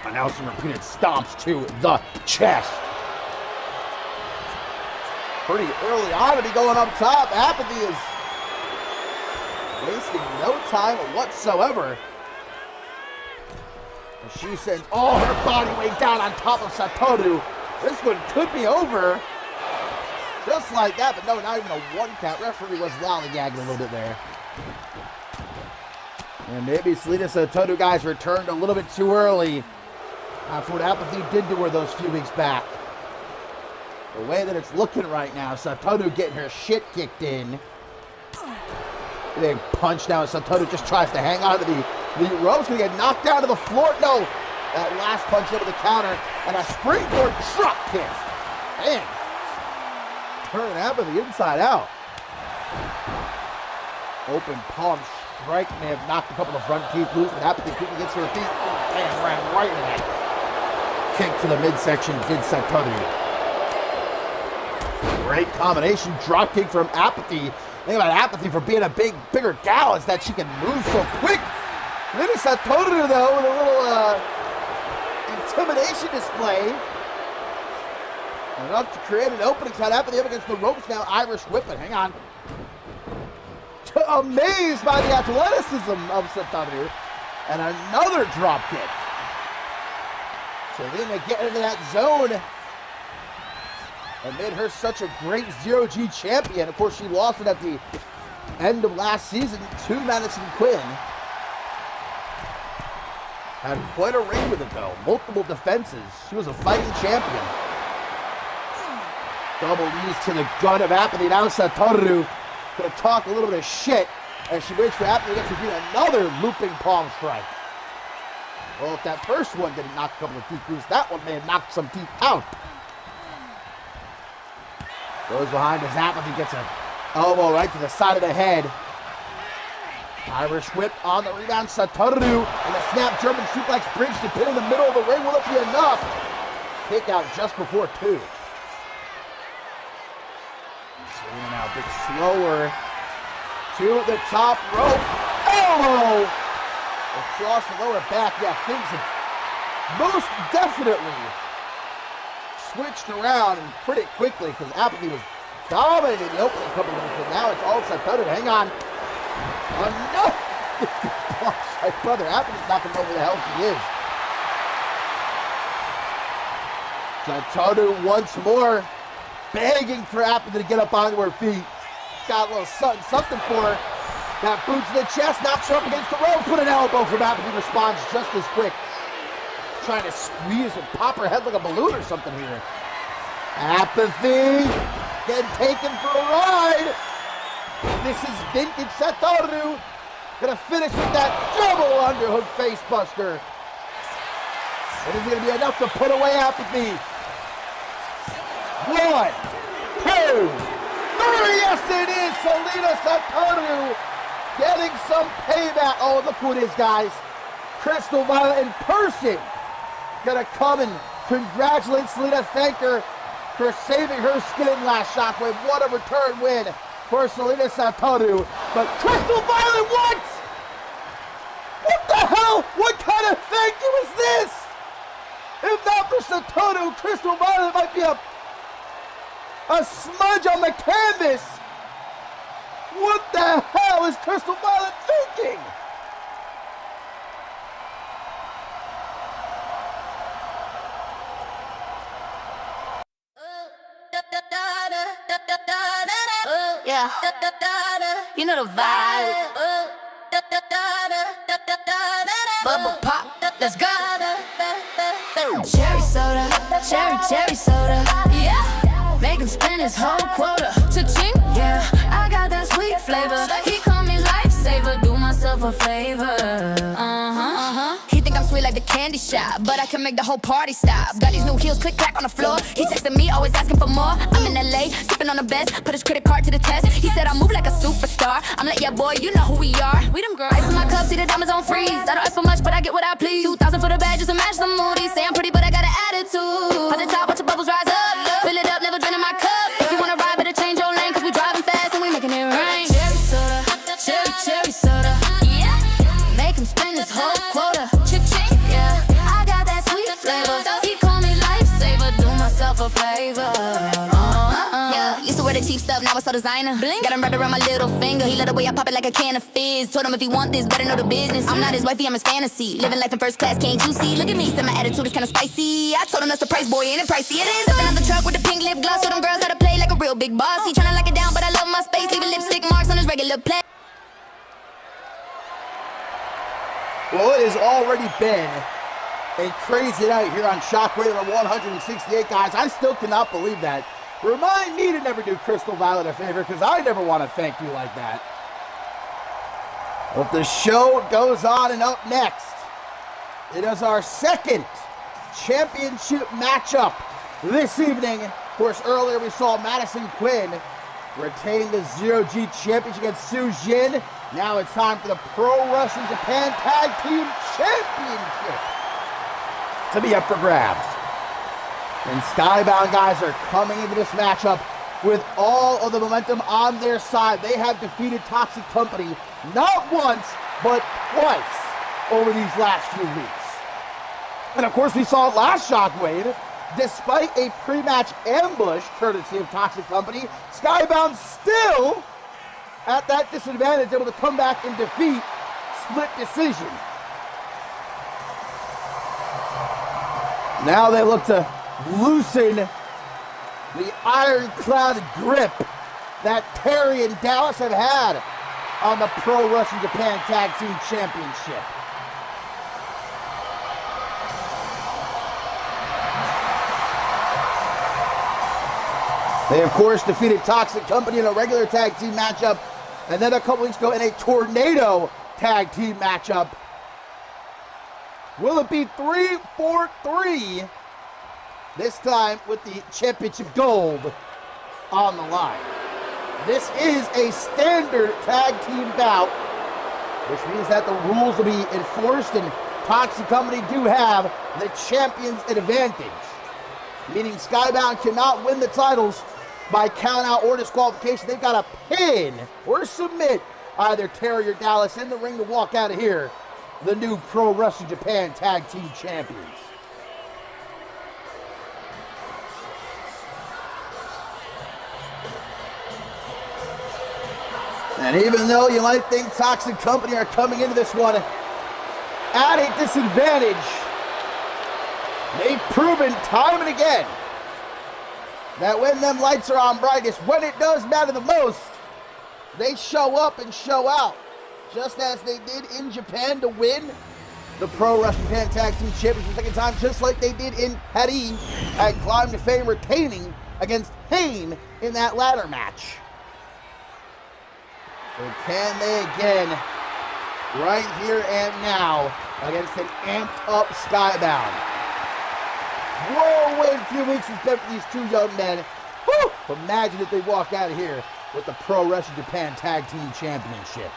And now some repeated stomps to the chest. Pretty early on to be going up top. Apathy is wasting no time whatsoever. And she sends all her body weight down on top of Satoru. This one could be over. Just like that, but no, not even a one count. Referee was lollygagging a little bit there. And maybe Selena Satoru, guys, returned a little bit too early after what Apathy did to her those few weeks back. The way that it's looking right now, Satoru getting her shit kicked in. Big punch now. Satoru just tries to hang on to the ropes. Gonna get knocked down to the floor. No, that last punch into the counter and a springboard drop kick. Man, turning Apathy inside out. Open palm strike may have knocked a couple of front teeth loose, but Apathy quickly gets to her feet. Oh, man, ran right into that kick to the midsection. Did Satoru. Great combination drop kick from Apathy. Think about Apathy for being a bigger gal is that she can move so quick. Maybe Satoru, though, with a little intimidation display. Enough to create an opening. Had Apathy up against the ropes now. Irish whipping. Hang on. Amazed by the athleticism of Satoru. And another drop kick. Selena getting into that zone. And made her such a great Zero-G champion. Of course, she lost it at the end of last season to Madison Quinn. Had quite a reign with it, though. Multiple defenses. She was a fighting champion. Double knees to the gut of Apathy. Now Satoru going to talk a little bit of shit as she waits for Apathy to get to beat another looping palm strike. Well, if that first one didn't knock a couple of teeth loose, that one may have knocked some teeth out. Goes behind as Apathy gets an elbow right to the side of the head. Irish whip on the rebound. Satoru and a snap German suplex bridge to pin in the middle of the ring. Will it be enough? Kick out just before 2. Selena now a bit slower to the top rope. Elbow across the lower back. Yeah, things have most definitely switched around and pretty quickly because Apathy was dominating the opening couple of minutes, but now it's all Satoru. Hang on. Enough! My brother, Apathy's not going to know who the hell she is. Satoru once more begging for Apathy to get up onto her feet. Got a little something for her. That boot to the chest, knocks her up against the rope. Put an elbow from Apathy, responds just as quick. Trying to squeeze and pop her head like a balloon or something here. Apathy getting taken for a ride. This is vintage Satoru. Gonna finish with that double underhook face buster. It is gonna be enough to put away Apathy. 1, 2, 3. Yes, it is. Selena Satoru getting some payback. Oh, look who it is, guys. Crystal Violet in person. Gonna come and congratulate Selena, thank her for saving her skin last Shockwave. What a return win for Selena Satoru. But Crystal Violet, what? What the hell? What kind of thank you is this? If not for Satoru, Crystal Violet might be a smudge on the canvas. What the hell is Crystal Violet thinking? Yeah, you know the vibe. Bubble pop, let's go. Cherry soda. cherry soda. Yeah, make him spend his whole quota. Cha-ching, yeah, I got that sweet flavor. He call me lifesaver, do myself a favor. He think I'm sweet like the candy shop, but I can make the whole party stop. Got these new heels, click clack on the floor. He texting me, always asking for more. I'm in LA, sipping on the best, put his credit card to the test. He said I move like a superstar. I'm like, yeah, boy, you know who we are. We them girls. Ice in my cup, see the diamonds on freeze. I don't ask for much, but I get what I please. 2,000 for the bag just to match the moody. Say I'm pretty, but I got an attitude. At the top, watch the bubbles rise up. Fill it up, never draining my cup. If you wanna ride, better change your lane, cause we driving fast and we making it rain. Cherry soda, cherry soda. Yeah, make him spend his whole quota. Cha-ching, yeah, I got that sweet flavor. He call me lifesaver, do myself a favor. Yeah, used to wear the cheap stuff, now it's all designer. Got him wrapped around my little finger. He let the way I pop it like a can of fizz. Told him if he want this, better know the business. I'm not his wifey, I'm his fantasy. Living life in first class, can't you see? Look at me, said my attitude is kinda spicy. I told him that's the price, boy, ain't it pricey? It is. Stepping out the truck with the pink lip gloss. So them girls how to play like a real big boss. He tryna lock it down, but I love my space. Leaving lipstick marks on his regular play. Well, it has already been a crazy night here on Shockwave number 168, guys. I still cannot believe that. Remind me to never do Crystal Violet a favor, because I never want to thank you like that. But the show goes on, and up next, it is our second championship matchup this evening. Of course, earlier we saw Madison Quinn retain the Zero-G Championship against Su Jin. Now it's time for the Pro Wrestling Japan Tag Team Championship to be up for grabs. And Skybound guys are coming into this matchup with all of the momentum on their side. They have defeated Toxic Company not once, but twice over these last few weeks. And of course, we saw it last Shockwave. Despite a pre-match ambush courtesy of Toxic Company, Skybound still at that disadvantage, able to come back and defeat split decision. Now they look to loosen the ironclad grip that Terry and Dallas have had on the Pro Wrestling Japan Tag Team Championship. They, of course, defeated Toxic Company in a regular tag team matchup, and then a couple weeks ago in a Tornado tag team matchup. Will it be 3-4-3? This time with the championship gold on the line. This is a standard tag team bout, which means that the rules will be enforced, and Toxic Company do have the champion's advantage, meaning Skybound cannot win the titles by count out or disqualification. They've got to pin or submit either Terry or Dallas in the ring to walk out of here the new Pro Wrestling Japan Tag Team Champions. And even though you might think Toxic Company are coming into this one at a disadvantage, they've proven time and again that when them lights are on brightest, when it does matter the most, they show up and show out, just as they did in Japan to win the Pro Wrestling Japan Tag Team Championship for the second time, just like they did in Paris at Climb to Fame, retaining against Pain in that ladder match. So can they again, right here and now, against an amped up Skybound? Whirlwind few weeks has been for these two young men. Whew! Imagine if they walk out of here with the Pro Wrestling Japan Tag Team Championship.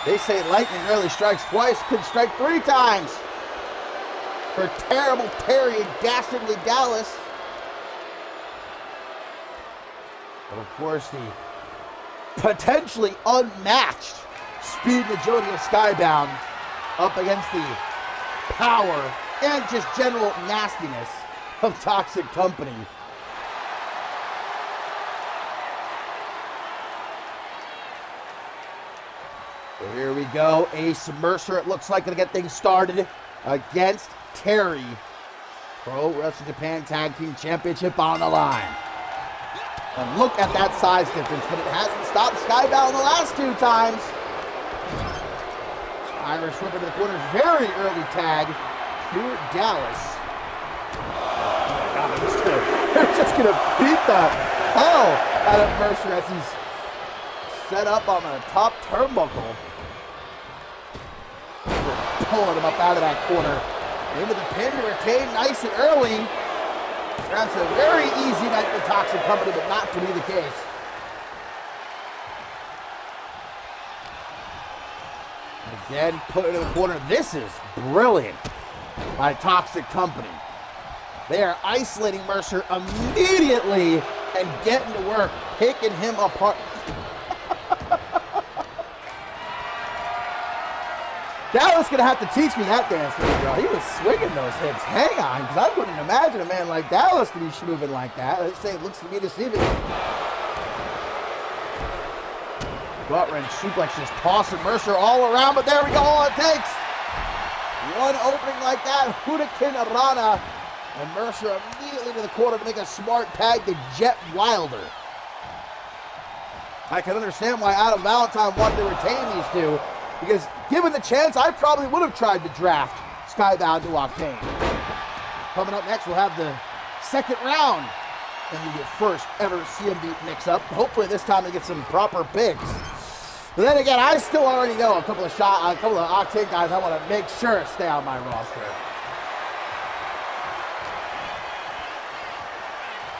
They say lightning rarely strikes twice, could strike 3 times for terrible Terry and dastardly Dallas. But of course, the potentially unmatched speed and agility of Skybound up against the power and just general nastiness of Toxic Company. So here we go. Ace Mercer, it looks like, going to get things started against Terry. Pro Wrestling Japan Tag Team Championship on the line. And look at that size difference, but it hasn't stopped Skybound the last 2 times. Irish whip into the corner. Very early tag to Dallas. Oh my God, they're just gonna beat the hell out of Mercer as he's set up on the top turnbuckle. Pulling him up out of that corner. Into the pin to retain nice and early. That's a very easy night for Toxic Company, but not to be the case. Again, put it in the corner. This is brilliant by Toxic Company. They are isolating Mercer immediately and getting to work, picking him apart. Dallas gonna have to teach me that dance move, bro. He was swinging those hips. Hang on, because I wouldn't imagine a man like Dallas to be moving like that. Let's say it looks to me deceiving. Butt wrench suplex just tossing Mercer all around, but there we go, all it takes. One opening like that, Hurricane Rana, and Mercer immediately to the corner to make a smart tag to Jet Wilder. I can understand why Adam Valentine wanted to retain these two, because given the chance, I probably would have tried to draft Skybound to Octane. Coming up next, we'll have the second round in the first ever CMV mix-up. Hopefully this time they get some proper picks. But then again, I still already know a couple of Octane guys I want to make sure stay on my roster.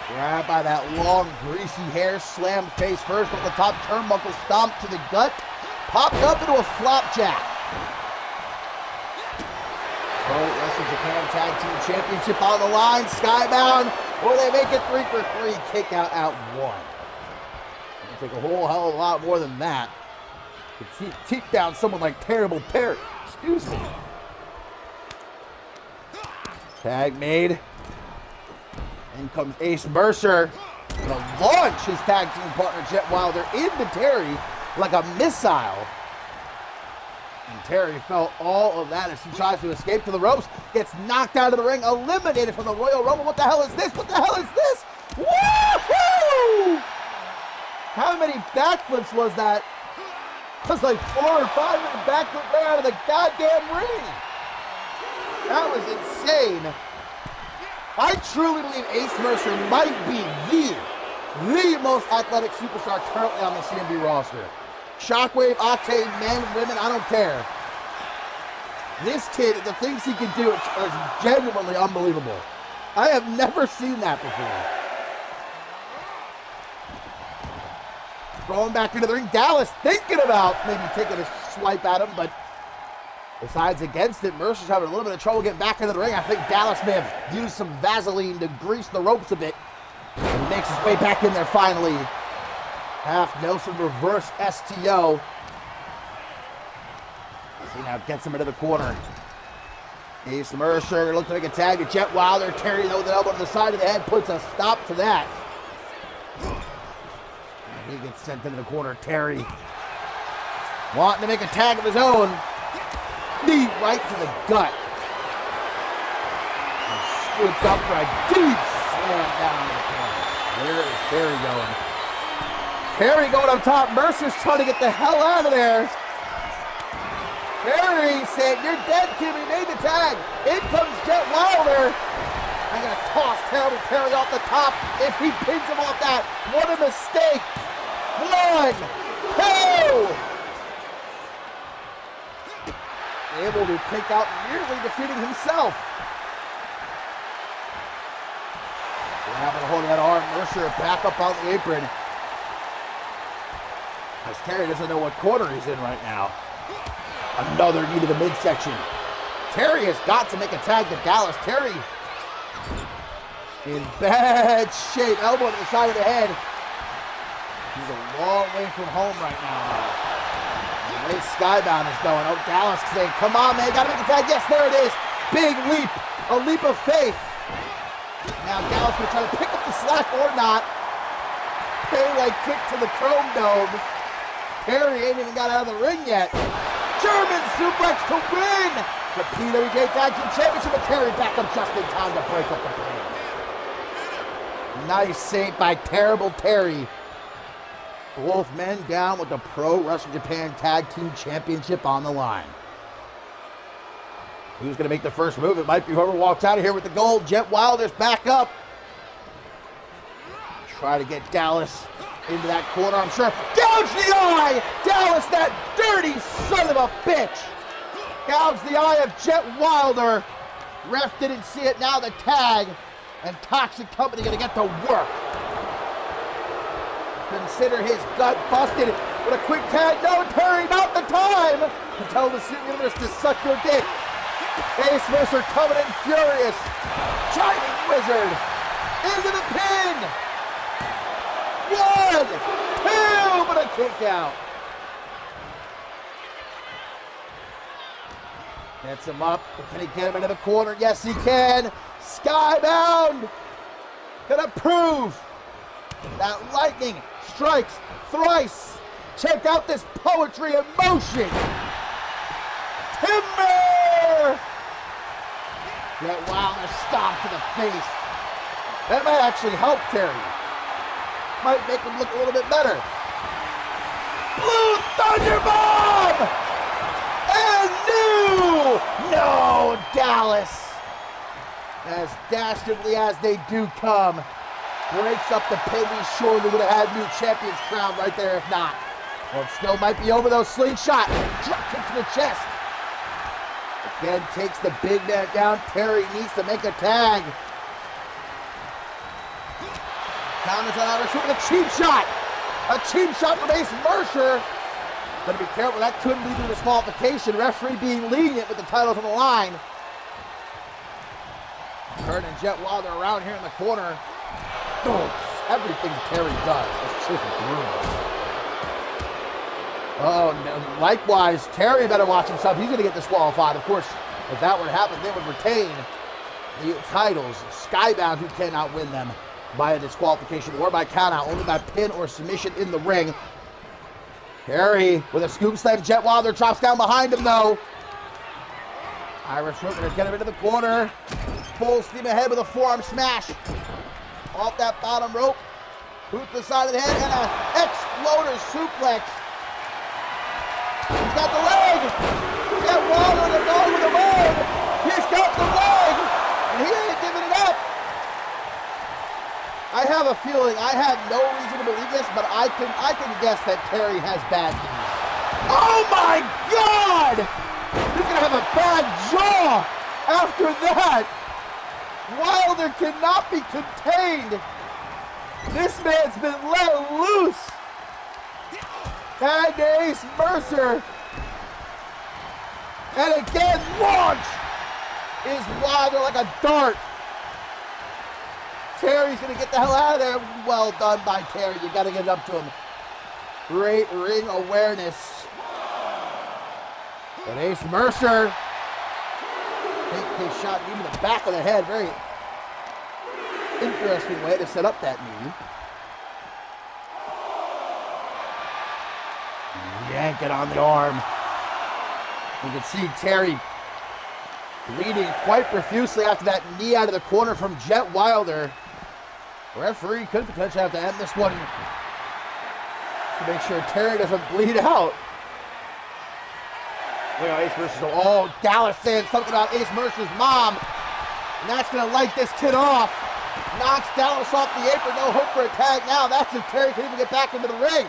Grabbed by that long, greasy hair, slammed face first, with the top turnbuckle stomped to the gut. Popped up into a flapjack. Pro Wrestling Japan Tag Team Championship on the line. Skybound. Will they make it 3 for 3? Kick out 1. It'll take a whole hell of a lot more than that to take down someone like Terrible Terry. Excuse me. Tag made. In comes Ace Mercer. Gonna launch his tag team partner Jet Wilder into Terry like a missile. And Terry felt all of that as he tries to escape to the ropes. Gets knocked out of the ring, eliminated from the Royal Rumble. What the hell is this? What the hell is this? Woohoo! How many backflips was that? It was like 4 or 5 of the backflip right out of the goddamn ring. That was insane. I truly believe Ace Mercer might be the most athletic superstar currently on the CMV roster. Shockwave, Octane, men, women, I don't care. This kid, the things he can do are genuinely unbelievable. I have never seen that before. Going back into the ring, Dallas thinking about maybe taking a swipe at him, but decides against it. Mercer's having a little bit of trouble getting back into the ring. I think Dallas may have used some Vaseline to grease the ropes a bit. And he makes his way back in there finally. Half Nelson reverse STO. As he now gets him into the corner. Ace Mercer looks to make a tag to Jet Wilder. Terry, though, with an elbow to the side of the head, puts a stop to that. And he gets sent into the corner. Terry wanting to make a tag of his own. Knee right to the gut. And scooped up for a deep slam down in the corner. Where is Terry going? Terry going up top. Mercer's trying to get the hell out of there. Terry said, "You're dead, kid. We made the tag." In comes Jet Wilder. I'm going to toss Terrible Terry off the top. If he pins him off that, what a mistake. 1, 2. Able to kick out, nearly defeating himself. Grabbing a hold of that arm. Mercer back up on the apron. As Terry doesn't know what corner he's in right now. Another knee to the midsection. Terry has got to make a tag to Dallas. Terry in bad shape. Elbow to the side of the head. He's a long way from home right now. The way Skybound is going. Oh, Dallas saying, "Come on, man, gotta make a tag." Yes, there it is. Big leap. A leap of faith. Now Dallas gonna try to pick up the slack or not. Pele kick to the Chrome Dome. Terry ain't even got out of the ring yet. German suplex to win the PWJ Tag Team Championship, but Terry back up just in time to break up the pin. Nice save by Terrible Terry. Both men down with the Pro Wrestling Japan Tag Team Championship on the line. Who's going to make the first move? It might be whoever walks out of here with the gold. Jet Wilder's back up. Try to get Dallas into that corner, I'm sure. Gouge the eye! Dallas, that dirty son of a bitch! Gouge the eye of Jet Wilder. Ref didn't see it, now the tag. And Toxic Company going to get to work. Consider his gut busted with a quick tag. No, Terry, not the time! To tell the Universe to suck your dick. Ace Mercer coming in furious. Shining Wizard into the pin. 1, 2, but a kick out. Gets him up. Can he get him into the corner? Yes, he can. Skybound. Gonna prove that lightning strikes thrice. Check out this poetry in motion. Timber! That Wilder stomp to the face. That might actually help Terry. Might make him look a little bit better. Blue Thunder Bomb! And new! No, Dallas. As dastardly as they do come, breaks up the pin. We surely would have had new champion's crown right there if not. Well, it still might be over though. Slingshot. Drop kick to the chest. Again, takes the big man down. Terry needs to make a tag. Counters on Irish with a cheap shot. A cheap shot from Ace Mercer. Gotta be careful, that could lead to disqualification. Referee being lenient with the titles on the line. Turning Jet Wilder around here in the corner. Oh, everything Terry does is just brutal. Oh, no. Likewise, Terry better watch himself. He's going to get disqualified. Of course, if that were to happen, they would retain the titles. Skybound, who cannot win them by a disqualification or by countout, only by pin or submission in the ring. Terry with a scoop slam. Jet Wilder drops down behind him, though. Irish Whip going to get him into the corner. Full steam ahead with a forearm smash. Off that bottom rope. Boot to the side of the head and an exploder suplex. He's got the leg. Jet Wilder in the dog with the leg. He's got the leg. And he ain't giving it up. I have a feeling, I have no reason to believe this, but I can guess that Terry has bad knees. Oh my God! He's gonna have a bad jaw after that. Wilder cannot be contained. This man's been let loose. Tag to Ace Mercer. And again, launch is Wilder like a dart. Terry's going to get the hell out of there. Well done by Terry. You got to get it up to him. Great ring awareness. And Ace Mercer. Take his shot even the back of the head. Very interesting way to set up that knee. Yank it on the arm. You can see Terry bleeding quite profusely after that knee out of the corner from Jet Wilder. Referee could potentially have to end this one to make sure Terry doesn't bleed out. Look at Ace Mercer. Oh, Dallas saying something about Ace Mercer's mom. And that's going to light this kid off. Knocks Dallas off the apron. No hope for a tag now. That's if Terry can even get back into the ring.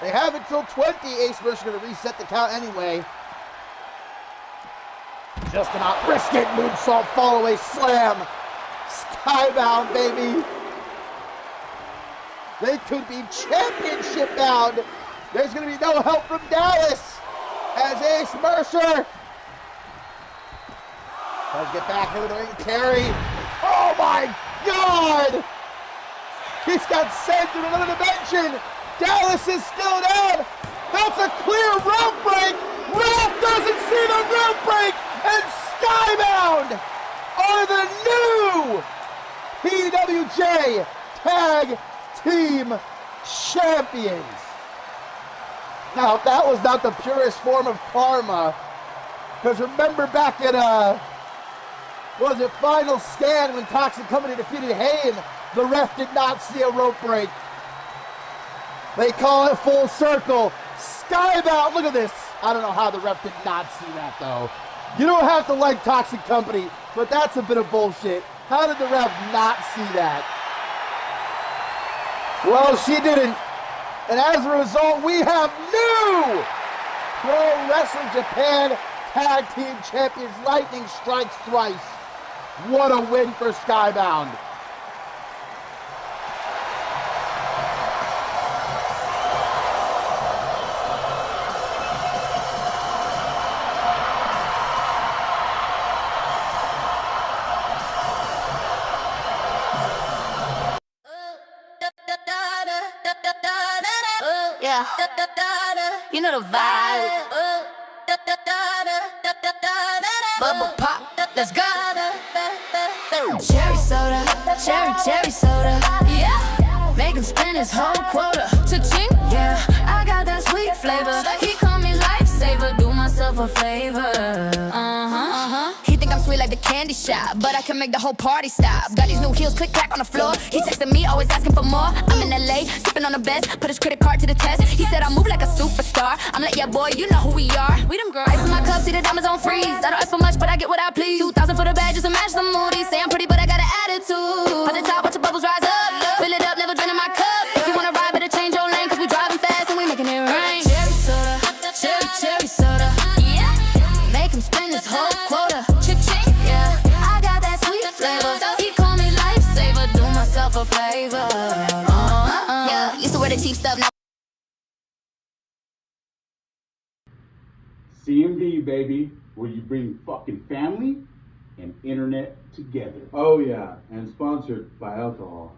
They have until 20. Ace Mercer going to reset the count anyway. Just about risk it. Moonsault, fall away, slam. Skybound, baby. They could be championship bound. There's going to be no help from Dallas as Ace Mercer does get back into the ring. Terry. Oh my God! He's got sent to another dimension. Dallas is still down. That's a clear rope break. Ralph doesn't see the rope break. And Skybound are the new PWJ Tag Team Champions. Now, if that was not the purest form of karma, because remember back in, was it Final Scan when Toxic Company defeated Hayne, the ref did not see a rope break. They call it full circle. Skybound, look at this. I don't know how the ref did not see that, though. You don't have to like toxic company, but that's a bit of bullshit. How did the ref not see that? Well, she didn't. And as a result, we have new Pro Wrestling Japan Tag Team Champions. Lightning strikes thrice. What a win for Skybound. Yeah, you know the vibe. Bubble pop, let's go. Cherry soda, cherry soda. Yeah, make him spend his whole quota. Cha-ching, yeah, I got that sweet flavor. He call me lifesaver, do myself a favor. He think I'm sweet like the candy shop, but I can make the whole party stop. Got these new heels, click clack on the floor. He texting me, always asking for more. I'm in LA, sipping on the best, put his credit card to the test. He said I move like a superstar. I'm like, yeah boy, you know who we are. We them girls. Ice in my cup, see the diamonds on freeze. I don't ask for much, but I get what I please. 2,000 for the bag, just to match the moody. Say I'm pretty, but I got an attitude. At the top, watch the bubbles rise up. Fill it up, never draining my cup. If you wanna ride, better change your lane, cause we driving fast and we making it rain. Cherry soda, cherry soda. Yeah, make him spend his whole quota. Cha-ching, yeah, I got that sweet flavor. He call me lifesaver, do myself a favor. Yeah, used to wear the cheap stuff, now CMV, baby, where you bring fucking family and internet together. Oh yeah, and sponsored by alcohol.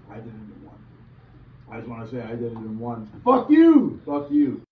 I did it in one. I just want to say I did it in one. Fuck you! Fuck you.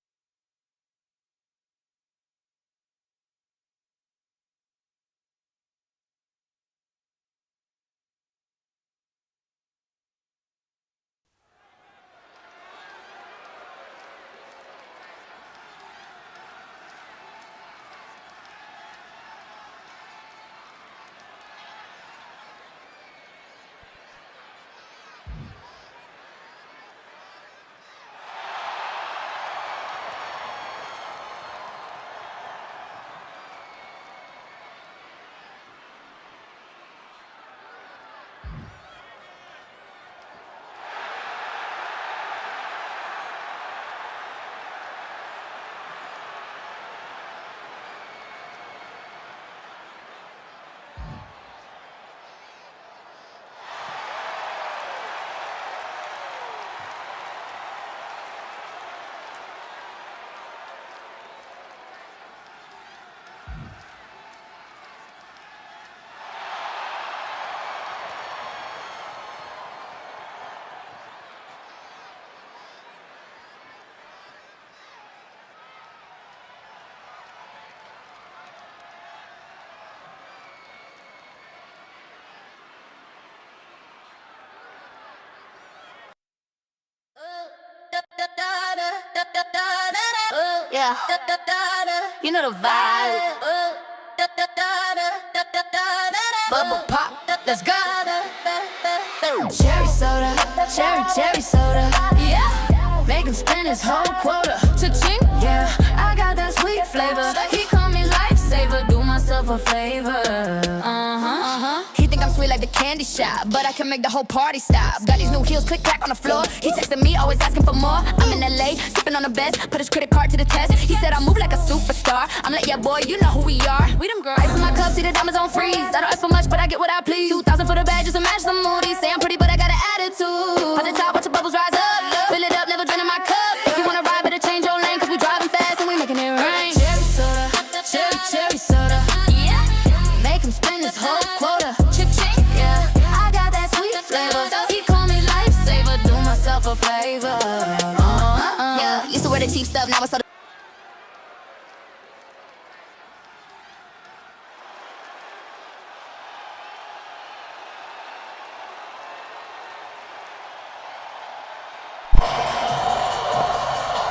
yeah, you know the vibe. Bubble pop, let's go. Cherry soda, cherry soda. Yeah, make him spend his whole quota. Cha-ching, yeah, I got that sweet flavor. He call me lifesaver, do myself a favor. He think I'm sweet like the candy shop, but I can make the whole party stop. Got these new heels, click clack on the floor. He texting me, always asking for more. I'm in LA, sipping on the best, put his credit card to the test. He said I move like a superstar. I'm like, yeah boy, you know who we are. We them girls. Ice in my cup, see the diamonds on freeze. I don't ask for much, but I get what I please. 2,000 for the bag, just to match the moody. Say I'm pretty, but I got an attitude. At the top, watch the bubbles rise up. Fill it up, never draining my cup. If you wanna ride, better change your lane, cause we driving fast and we making it rain. Cherry soda, cherry soda. Yeah, make him spend his whole quota. Cha-ching, yeah, I got that sweet flavor. He call me lifesaver, do myself a favor. Yeah, used to wear the cheap stuff, now it's all.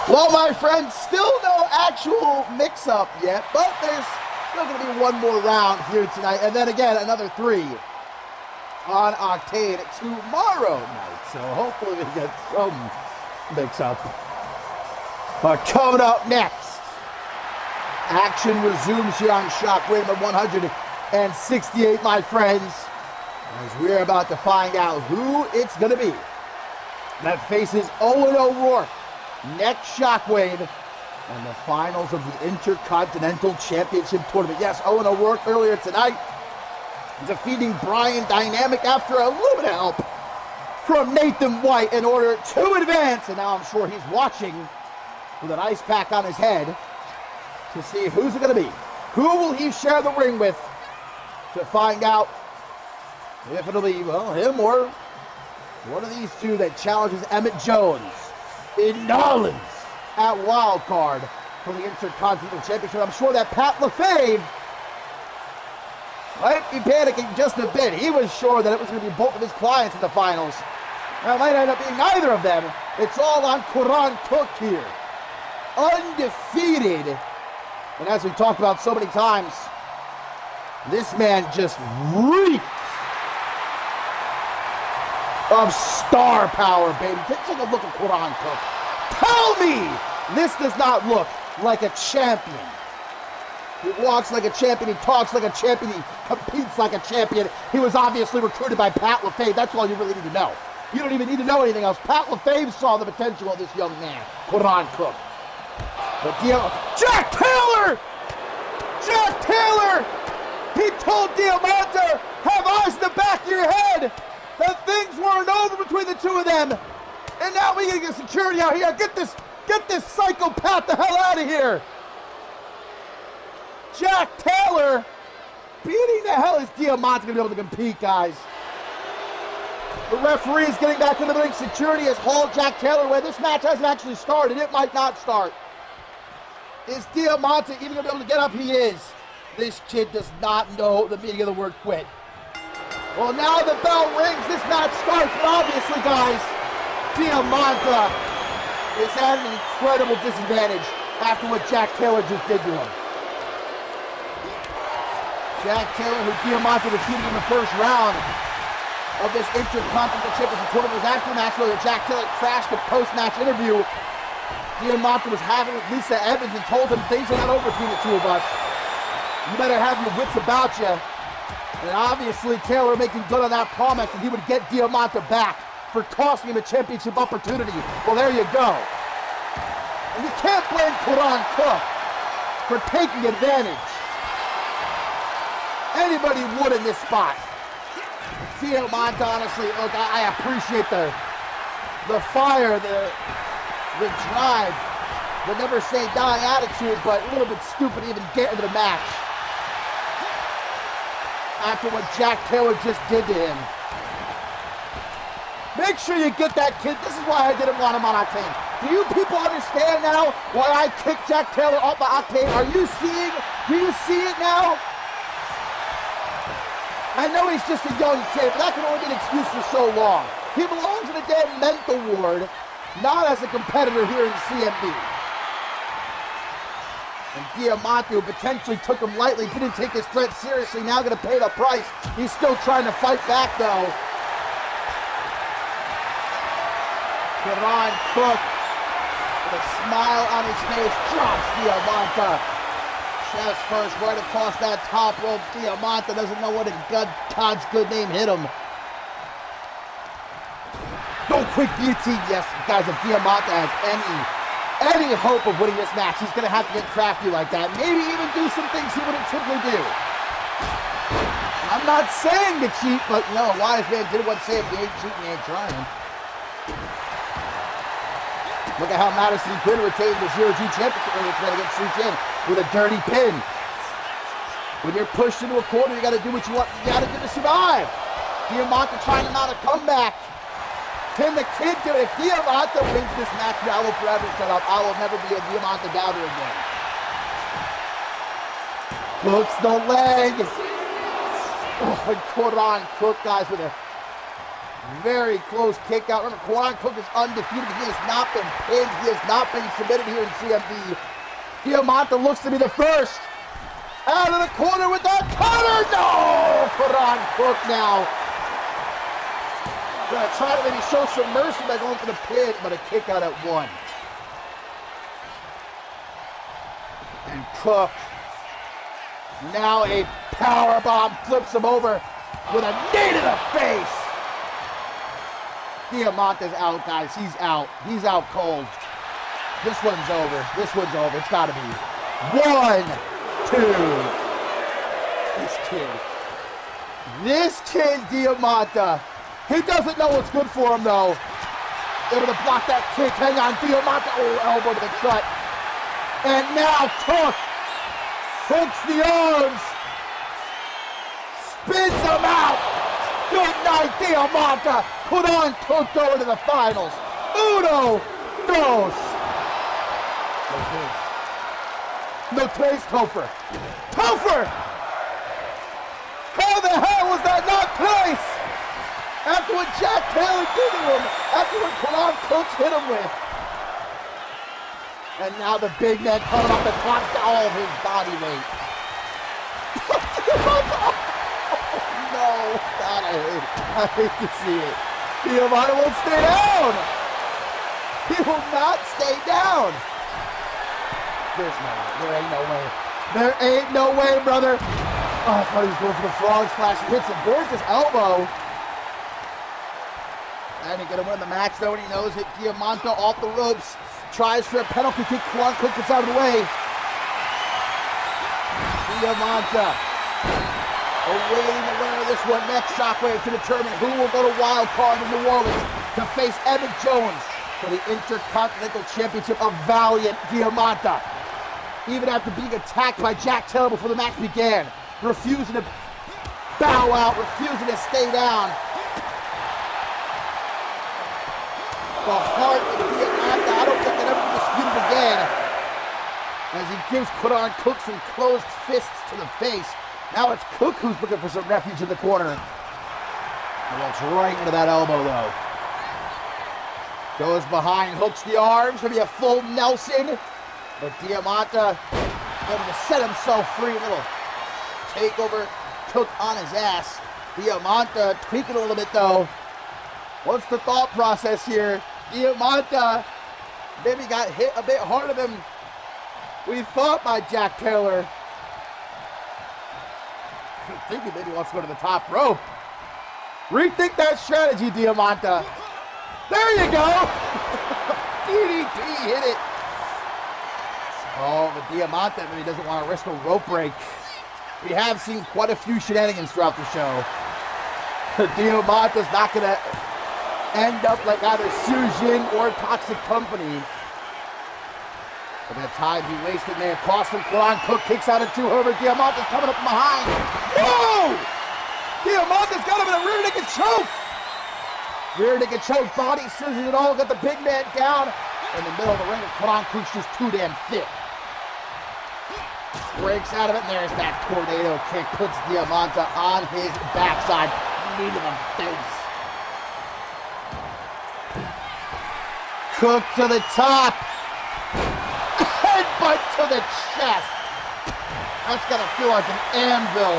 Well, my friends, still no actual mix-up yet, but there's still going to be one more round here tonight, and then again, another 3 on Octane tomorrow night. So hopefully we get some mix up. But coming up next, action resumes here on Shockwave at 168, my friends, as we're about to find out who it's going to be that faces Owen O'Rourke next Shockwave and the finals of the Intercontinental Championship Tournament. Yes, Owen O'Rourke earlier tonight defeating Brian Dynamic after a little bit of help from Nathan White in order to advance. And now I'm sure he's watching with an ice pack on his head to see who's it going to be. Who will he share the ring with to find out if it'll be, well, him or one of these two that challenges Emmett Jones in Nolans at Wild Card for the Intercontinental Championship. I'm sure that Pat LaFave might be panicking just a bit. He was sure that it was going to be both of his clients in the finals. Now, it might end up being neither of them. It's all on Quran Cook here. Undefeated. And as we talked about so many times, this man just reeks of star power, baby. Take a look at Quran Cook. Tell me this does not look like a champion. He walks like a champion, he talks like a champion, he competes like a champion. He was obviously recruited by Pat LaFave. That's all you really need to know. You don't even need to know anything else. Pat LaFave saw the potential of this young man, Quran Cook. But Jack Taylor! Jack Taylor! He told Diamante, have eyes in the back of your head, that things weren't over between the two of them. And now we gotta get security out here. Get this psychopath the hell out of here. Jack Taylor beating the hell is Diamante gonna be able to compete, guys? The referee is getting back into the ring. Security has hauled Jack Taylor away. This match hasn't actually started. It might not start. Is Diamante even gonna be able to get up? He is. This kid does not know the meaning of the word quit. Well, now the bell rings. This match starts. But obviously, guys, Diamante is at an incredible disadvantage after what Jack Taylor just did to him. Jack Taylor, who Diamante defeated in the first round of this Intercontinental Championship Tournament, was after the match where Jack Taylor crashed the post-match interview Diamante was having with Lisa Evans and told him things are not over between the two of us. You better have your wits about you. And obviously Taylor making good on that promise that he would get Diamante back for costing him a championship opportunity. Well, there you go. And you can't blame Quran Cook for taking advantage. Anybody would in this spot. Diamante, honestly, look, I appreciate the fire, the drive, the never say die attitude, but a little bit stupid to even get into the match after what Jack Taylor just did to him. Make sure you get that kid. This is why I didn't want him on Octane. Do you people understand now why I kicked Jack Taylor off the Octane? Are you seeing? Do you see it now? I know he's just a young kid, but that can only be an excuse for so long. He belongs in a damn mental ward, not as a competitor here in CMV. And Diamante, who potentially took him lightly, didn't take his threat seriously, now going to pay the price. He's still trying to fight back, though. Quran Cook, with a smile on his face, drops Diamante. Chest first, right across that top rope. Diamante doesn't know what in God's good name hit him. No quick guillotine. Yes, guys, if Diamante has any hope of winning this match, he's going to have to get crafty like that. Maybe even do some things he wouldn't typically do. I'm not saying to cheat, but no, a wise man did once say if you ain't cheating, you ain't trying. Look at how Madison could retain the 0G championship against Su Jin with a dirty pin. When you're pushed into a corner, you got to do what you want. You got to do to survive. Diamante trying to mount a comeback. Can the kid do it? If Diamante wins this match, I will forever shut up. I will never be a Diamante doubter again. Hooks the leg. Oh, and Quran Cook, guys, with a very close kick out. Remember, Quran Cook is undefeated. He has not been pinned. He has not been submitted here in CMV. Diamante looks to be the first. Out of the corner with that cutter. No! Quran Cook now. Gonna try to maybe show some mercy by going for the pin, but a kick out at 1. And Cook, now a power bomb, flips him over with a knee to the face. Diamante's out, guys. He's out. He's out cold. This one's over. This one's over. It's gotta be 1, 2. This kid, Diamante, he doesn't know what's good for him, though. Able to block that kick. Hang on, Diamante. Oh, elbow to the gut. And now Cook hooks the arms. Spins him out. Good night, Diamante. Put on Cook going to the finals. Uno, dos. No trace, Topher. Topher! How the hell was that not place? After what Jack Taylor did to him, after what Karan Cook hit him with. And now the big man coming off the top to all of his body weight. No, God, I hate to see it. Diamante won't stay down. He will not stay down. There's no way. There ain't no way. There ain't no way, brother. Oh, I thought he was going for the frog splash. He hits a gorgeous elbow. And he's going to win the match, though, and he knows it. Diamante off the ropes. Tries for a penalty kick. Karan Cook gets out of the way. Diamante awaiting the winner of this one. Next Shockwave to determine who will go to wild card in New Orleans to face Evan Jones for the Intercontinental Championship of Valiant. Diamante, even after being attacked by Jack Taylor before the match began, refusing to bow out, refusing to stay down. The heart of Diamante, I don't think that ever disputed again, as he gives Karan Cook some closed fists to the face. Now it's Cook who's looking for some refuge in the corner. He walks right into that elbow, though. Goes behind, hooks the arms, maybe a full Nelson. But Diamante able to set himself free. A little takeover, Cook on his ass. Diamante tweaking a little bit, though. What's the thought process here? Diamante maybe got hit a bit harder than we thought by Jack Taylor. I think he maybe wants to go to the top rope. Rethink that strategy, Diamante. There you go. DDT hit it. Oh, but Diamante maybe doesn't want to risk a rope break. We have seen quite a few shenanigans throughout the show. Diamante's not going to end up like either Sujin or Toxic Company. But that time he wasted may have cost him. Karan Cook kicks out at 2. However, Diamante's coming up from behind. Whoa! Diamante's got him in a rear naked choke. Rear naked choke, body scissors it all. Got the big man down in the middle of the ring. Karan Cook's just too damn thick. Breaks out of it, and there's that tornado kick. Puts Diamante on his backside. Knee to the face. Cook to the top. Headbutt to the chest. That's gonna feel like an anvil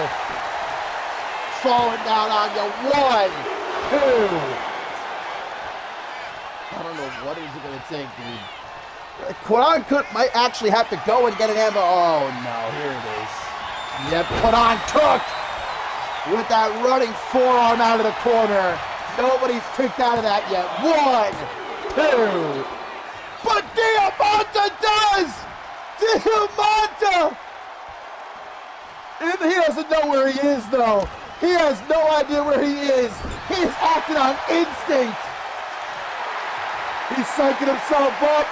falling down on you. 1, 2. I don't know what is it gonna take, dude. Karan Cook might actually have to go and get an ammo. Oh no, here it is. Yep, Karan Cook with that running forearm out of the corner. Nobody's kicked out of that yet. 1, 2. But Diamante does! Diamante! He doesn't know where he is, though. He has no idea where he is. He is acting on instinct. He's psyching himself up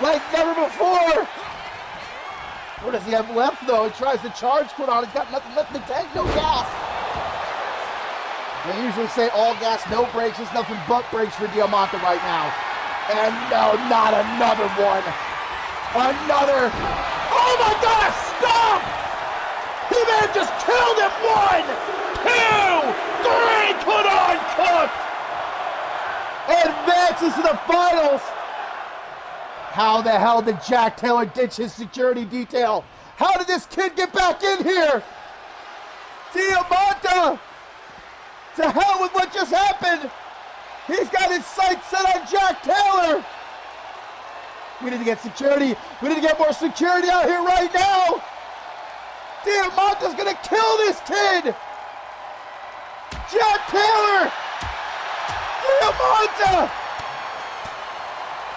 like never before. What does he have left, though? He tries to charge Karan. He's got nothing left in the tank. No gas. They usually say all gas, no brakes. There's nothing but brakes for Diamante right now. And no, not another one. Another. Oh my gosh, stop! He may have just killed him. 1, 2, 3. Karan Cook advances to the finals. How the hell did Jack Taylor ditch his security detail? How did this kid get back in here? Diamante! To hell with what just happened! He's got his sights set on Jack Taylor. We need to get security. We need to get more security out here right now. Diamante's gonna kill this kid. Jack Taylor. Diamante.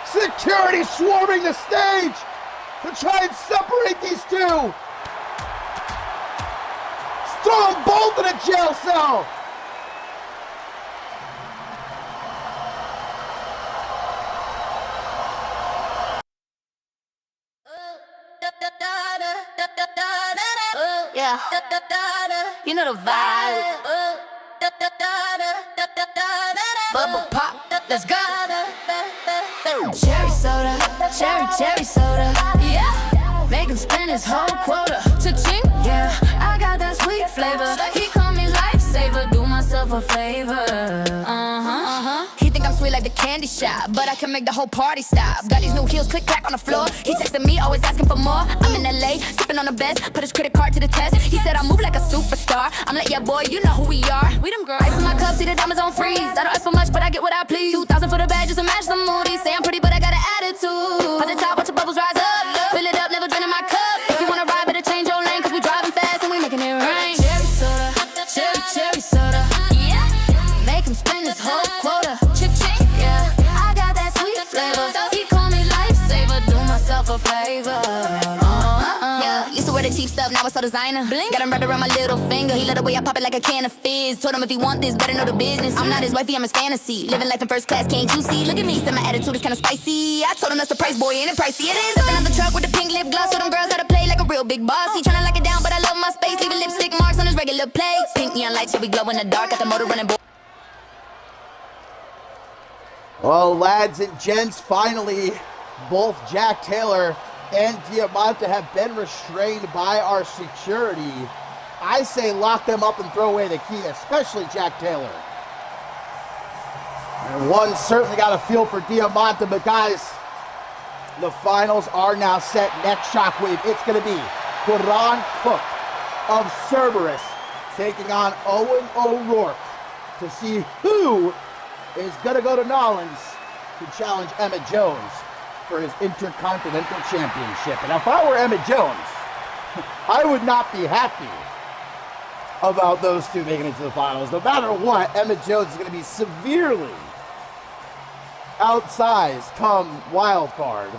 Security swarming the stage to try and separate these two. Throw them both in a jail cell. Yeah, you know the vibe. Bubble pop, let's go. Cherry soda, cherry soda. Yeah, make him spend his whole quota. Cha-ching, yeah, I got that sweet flavor. He call me lifesaver, do myself a favor. He think I'm sweet like the candy shop, but I can make the whole party stop. Got these new heels, click clack on the floor. He texting me, always asking for more. I'm in LA, sipping on the best, put his credit card to the test. He said I move like a superstar. I'm like, yeah, boy, you know who we are. We them girls. Ice in my cup, see the diamonds on freeze. I don't ask for much, but I get what I please. 2,000 for the bag, just to match the moody. Say I'm pretty, but I got an attitude. On the top, watch the bubbles rise up. Fill it up, never draining my cup. If you wanna ride, better change your lane, cause we driving fast and we making it rain. Cherry soda, cherry soda. Yeah, make him spend his whole quota. Cha-ching, yeah, I got that sweet flavor. He call me lifesaver, do myself a favor. Yeah, used to wear the cheap stuff, now it's so designer. Blink. Got him wrapped around my little finger. He let the way I pop it like a can of fizz. Told him if he want this, better know the business. I'm not his wifey, I'm his fantasy. Living life in first class, can't you see? Look at me, said my attitude is kinda spicy. I told him that's the price, boy, ain't it pricey? It is. Stepping out the truck with the pink lip gloss. So them girls how to play like a real big boss. He tryna lock it down, but I love my space. Leaving lipstick marks on his regular plates. Pink neon lights, yeah, we glow in the dark. Got the motor running. Well, lads and gents, finally, both Jack Taylor and Diamante have been restrained by our security. I say lock them up and throw away the key, especially Jack Taylor. And one certainly got a feel for Diamante, but guys, the finals are now set. Next Shockwave, it's going to be Quran Cook of Cerberus taking on Owen O'Rourke to see who is going to go to Nolans to challenge Emmett Jones for his Intercontinental Championship. And if I were Emmett Jones, I would not be happy about those two making it to the finals. No matter what, Emmett Jones is going to be severely outsized come wild card.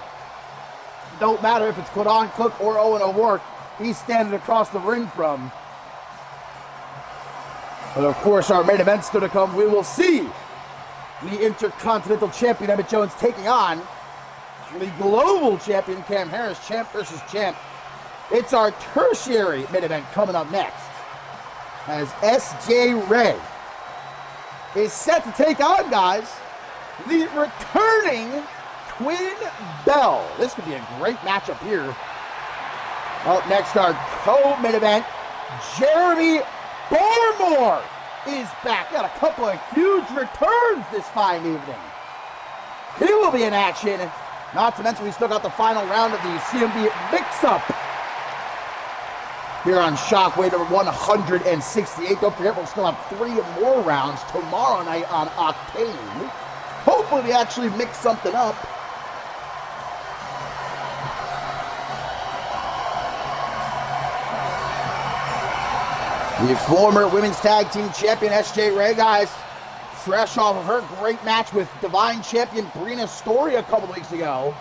Don't matter if it's Quran Cook or Owen O'Rourke, he's standing across the ring from. But of course, our main event's still to come. We will see the Intercontinental Champion Emmett Jones taking on the Global Champion Cam Harris, champ versus champ. It's our tertiary main event coming up next, as S.J. Ray is set to take on, guys, the returning Twin Bell. This could be a great matchup here. Up next, our co-main event, Jeremy Barmore is back. Got a couple of huge returns this fine evening. He will be in action. Not to mention we still got the final round of the CMV mix-up here on Shockwave number 168. Don't forget, we'll still have 3 more rounds tomorrow night on Octane. Hopefully we actually mix something up. The former women's tag team champion S.J. Ray, guys, fresh off of her great match with Divine Champion Brina Story a couple weeks ago.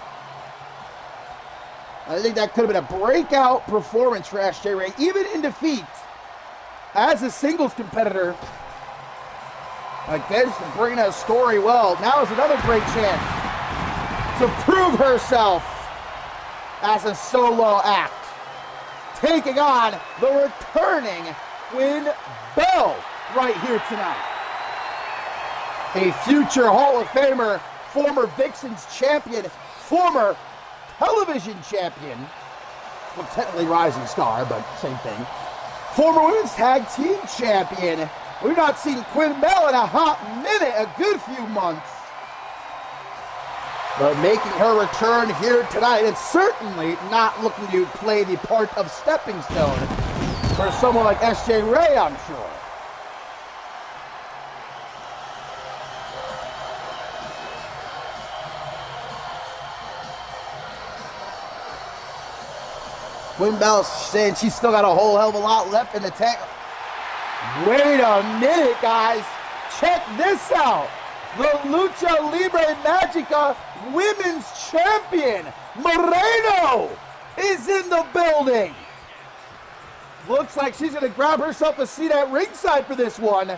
I think that could have been a breakout performance for S.J. Ray, even in defeat as a singles competitor against Brina Story. Well, now is another great chance to prove herself as a solo act, taking on the returning Twin Bell right here tonight. A future Hall of Famer, former Vixens champion, former television champion, well, technically rising star, but same thing. Former women's tag team champion. We've not seen Twin Bell in a hot minute, a good few months. But making her return here tonight, and certainly not looking to play the part of stepping stone for someone like S.J. Ray, I'm sure. Quinn Bell saying she's still got a whole hell of a lot left in the tank. Wait a minute, guys. Check this out. The Lucha Libre Magica Women's Champion, Moreno, is in the building. Looks like she's going to grab herself a seat at ringside for this one.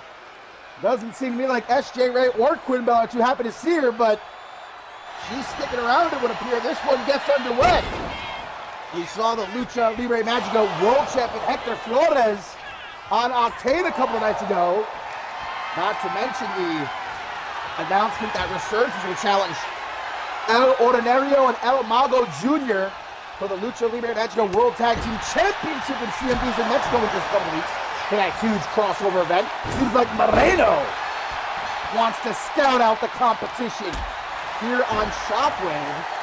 Doesn't seem to me like SJ Ray or Quinn Bell are too happy to see her, but she's sticking around, it would appear. This one gets underway. We saw the Lucha Libre Magica World Champion Hector Flores on Octane a couple of nights ago. Not to mention the announcement that Resurgence will challenge El Ordinario and El Mago Jr. for the Lucha Libre Magica World Tag Team Championship in CMVs in Mexico in just a couple weeks for that huge crossover event. Seems like Moreno wants to scout out the competition here on Shockwave.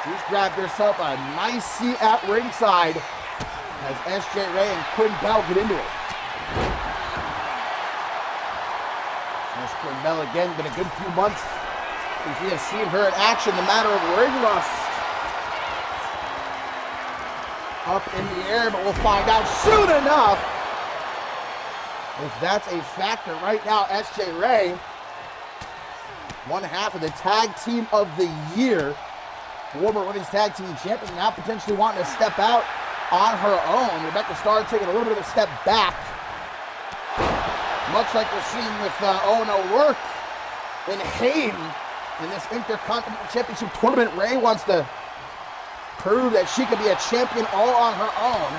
She's grabbed herself a nice seat at ringside as SJ Ray and Quinn Bell get into it. There's Quinn Bell again, been a good few months since we have seen her in action. The matter of ring rust up in the air, but we'll find out soon enough if that's a factor. Right now, SJ Ray, one half of the Tag Team of the Year, former Women's Tag Team Champion, now potentially wanting to step out on her own. Rebecca Starr taking a little bit of a step back, much like we're seeing with Owen O'Rourke and Hayden in this Intercontinental Championship tournament. Ray wants to prove that she could be a champion all on her own.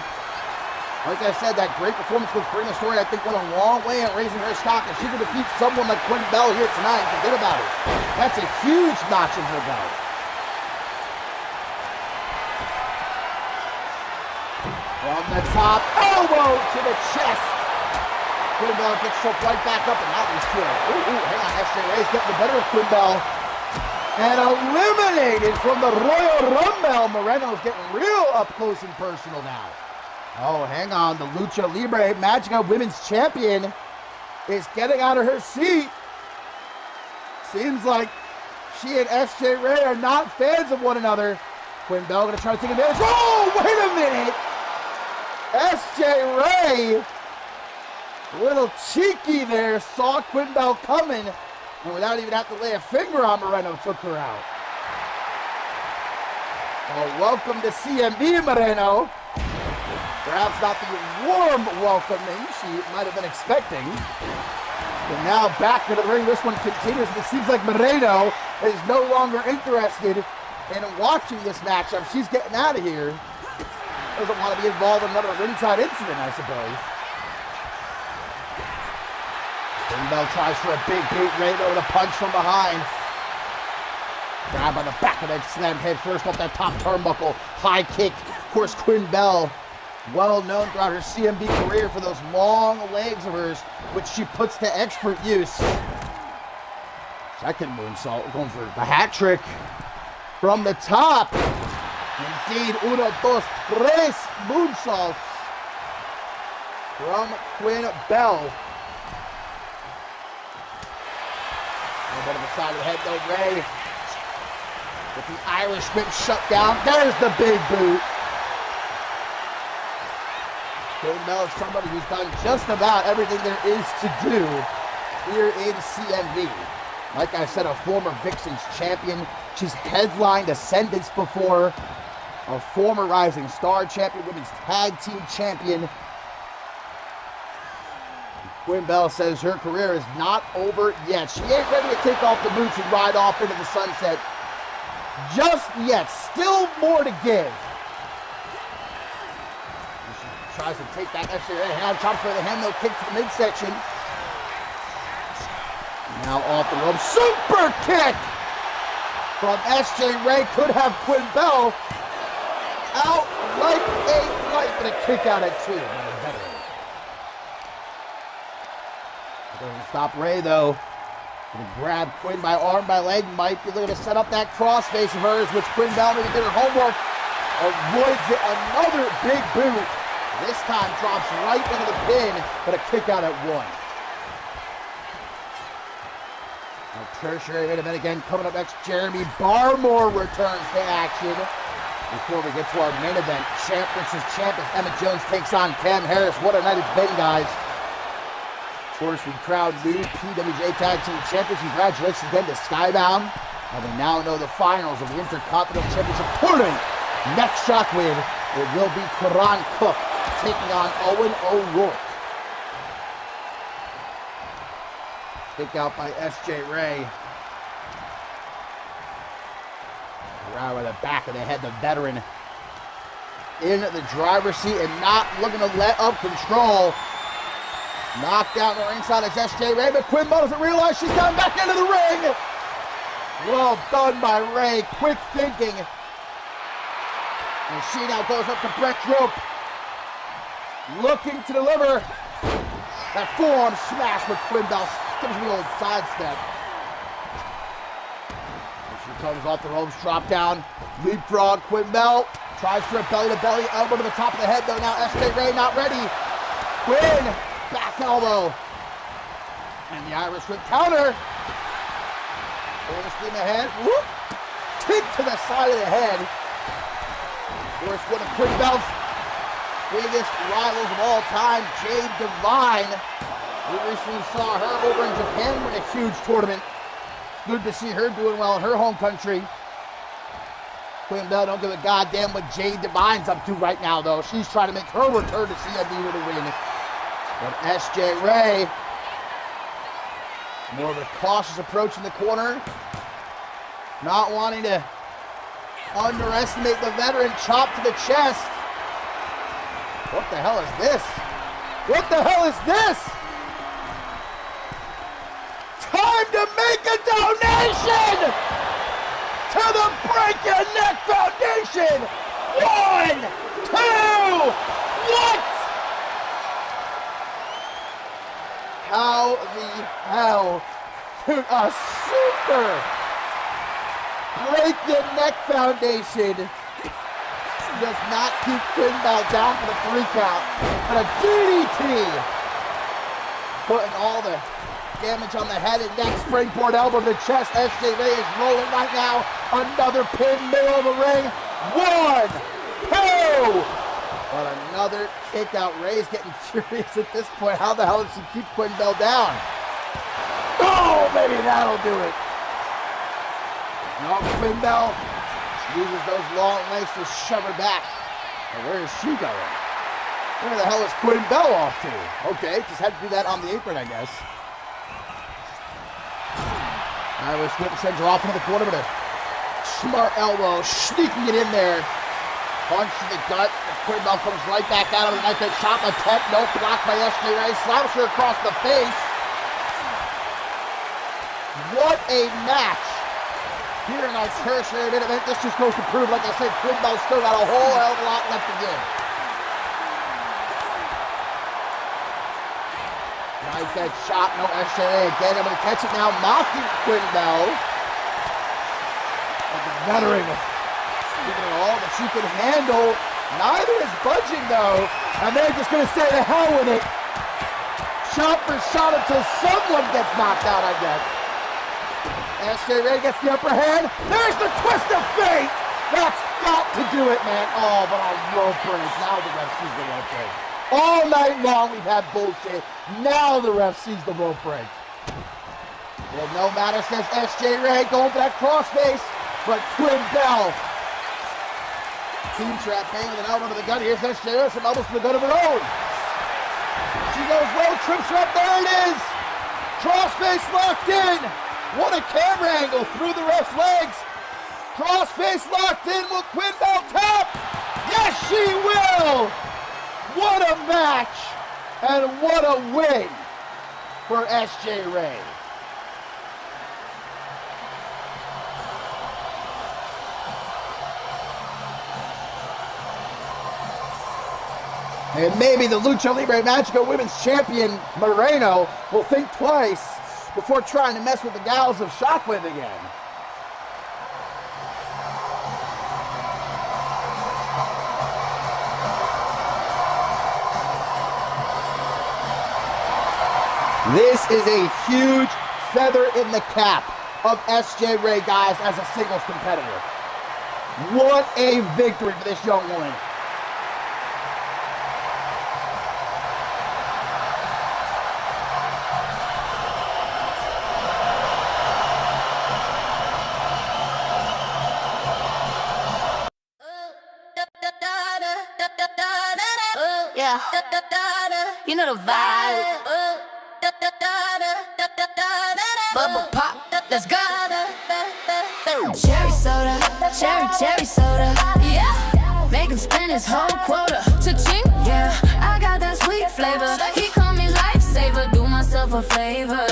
Like I said, that great performance with Karina Story, I think, went a long way in raising her stock. If she could defeat someone like Quinn Bell here tonight, forget about it. That's a huge notch in her belt. From the top, elbow to the chest. Quinn Bell gets choked right back up, and now he's killed. Ooh, hang on, SJ Ray's getting the better of Quinn Bell. And eliminated from the Royal Rumble. Moreno's getting real up close and personal now. Oh, hang on, the Lucha Libre Magica Women's Champion is getting out of her seat. Seems like she and SJ Ray are not fans of one another. Quinn Bell gonna try to take advantage. Oh, wait a minute! SJ Ray, a little cheeky there, saw Quinn Bell coming, and without even having to lay a finger on Moreno, took her out. Well, welcome to CMV, Moreno. Perhaps not the warm welcoming she might have been expecting. But now back to the ring. This one continues. It seems like Moreno is no longer interested in watching this matchup. She's getting out of here. Doesn't want to be involved in another ringside incident, I suppose. Quinn Bell tries for a big boot right over the punch from behind. Grab on the back of that slam head first off that top turnbuckle. High kick. Of course, Quinn Bell, well known throughout her CMV career for those long legs of hers, which she puts to expert use. Second moonsault, going for the hat trick from the top. Indeed, uno, dos, tres moonsaults from Quinn Bell. A little bit of the side of the head though, Ray. With the Irish whip shut down. There's the big boot. Quinn Bell is somebody who's done just about everything there is to do here in CMV. Like I said, a former Vixens champion. She's headlined Ascendance before. A former Rising Star champion, women's tag team champion. Quinn Bell says her career is not over yet. She ain't ready to take off the boots and ride off into the sunset just yet. Still more to give. She tries to take that extra hand, chops for the handmill kick to the midsection. Now off the rope, super kick from SJ Ray. Could have Quinn Bell out like a light, but a kick out at two. Doesn't stop Ray though. Gonna grab Quinn by arm, by leg. Might be looking to set up that crossface of hers, which Quinn Bell maybe did her homework. Avoids it. Another big boot. This time drops right into the pin, but a kick out at one. Tertiary main event again coming up next. Jeremy Barmore returns to action. Before we get to our main event, champ versus champ as Emma Jones takes on Cam Harris. What a night it's been, guys. Of course, we crowned new PWJ Tag Team Champions. Congratulations again to Skybound. And we now know the finals of the Intercontinental Championship Tournament. Next Shockwave, it will be Karan Cook taking on Owen O'Rourke. Kick out by SJ Ray. Right by the back of the head, the veteran in the driver's seat and not looking to let up control. Knocked down the ringside as SJ Ray, but Quinn Bell doesn't realize she's coming back into the ring. Well done by Ray, quick thinking. And she now goes up to Brett's rope, looking to deliver that forearm smash with Quinn Bell. Gives me the old sidestep. She comes off the ropes, drop down, leapfrog, Quinn Bell tries for a belly-to-belly, elbow to the top of the head though. Now SJ Ray not ready. Quinn, back elbow. And the Irish whip counter. Full steam ahead, whoop. Kick to the side of the head. Of course, one of Quinn Bell's biggest rivals of all time, Jade Divine. We recently saw her over in Japan win a huge tournament. Good to see her doing well in her home country. Quinn Bell don't give a goddamn what Jade Divine's up to right now, though. She's trying to make her return to CMV with a win. But SJ Ray, more of a cautious approach in the corner. Not wanting to underestimate the veteran, chop to the chest. What the hell is this? What the hell is this? Time to make a donation to the Break Your Neck Foundation. 1, 2, what? How the hell could a super Break Your Neck Foundation does not keep Quinn Bell down for the 3 count, but a DDT putting all the damage on the head and neck, springboard elbow to the chest. SJ Ray is rolling right now. Another pin, middle of the ring. 1, 2. But another kick out. Ray's getting curious at this point. How the hell does she keep Quinn Bell down? Oh, maybe that'll do it. No, Quinn Bell uses those long legs to shove her back. And where is she going? Where the hell is Quinn Bell off to? Okay, just had to do that on the apron, I guess. Irish whip sends her off into the corner with a smart elbow, sneaking it in there. Punch to the gut. Quinn Bell comes right back out of the knife. That chop attempt, no block by SJ Ray. Slaps her across the face. What a match here in our tertiary main event. This just goes to prove, like I said, Quinn Bell's still got a whole hell of a lot left to give. Nice that shot, no SJ Ray again. I'm going to catch it now, mocking Quinn Bell. But the veteran giving her all that she can handle. Neither is budging though, and they're just going to say to hell with it. Shot for shot until someone gets knocked out, I guess. SJ Ray gets the upper hand. There's the twist of fate. That's got to do it, man. Oh, but a rope break. Now the ref sees the rope break. All night long we've had bullshit. Now the ref sees the rope break. Well, no matter, says SJ Ray, going for that crossface. But Quinn Bell. Team trap bang with an elbow to the gut. Here's SJ Ray, some elbows to the gut of her own. She goes low, trips her up. There it is. Crossface locked in. What a camera angle through the ref's legs. Crossface locked in. Will Quinn Bell tap? Yes, she will. What a match and what a win for SJ Ray. And maybe the Lucha Libre Magico Women's Champion Moreno will think twice before trying to mess with the gals of Shockwave again. This is a huge feather in the cap of SJ Ray, guys, as a singles competitor. What a victory for this young woman. Yeah, you know the vibe. Bubble pop, let's go. Cherry soda, cherry soda. Yeah, make him spend his whole quota. Cha-ching, yeah, I got that sweet flavor. He call me lifesaver, do myself a favor.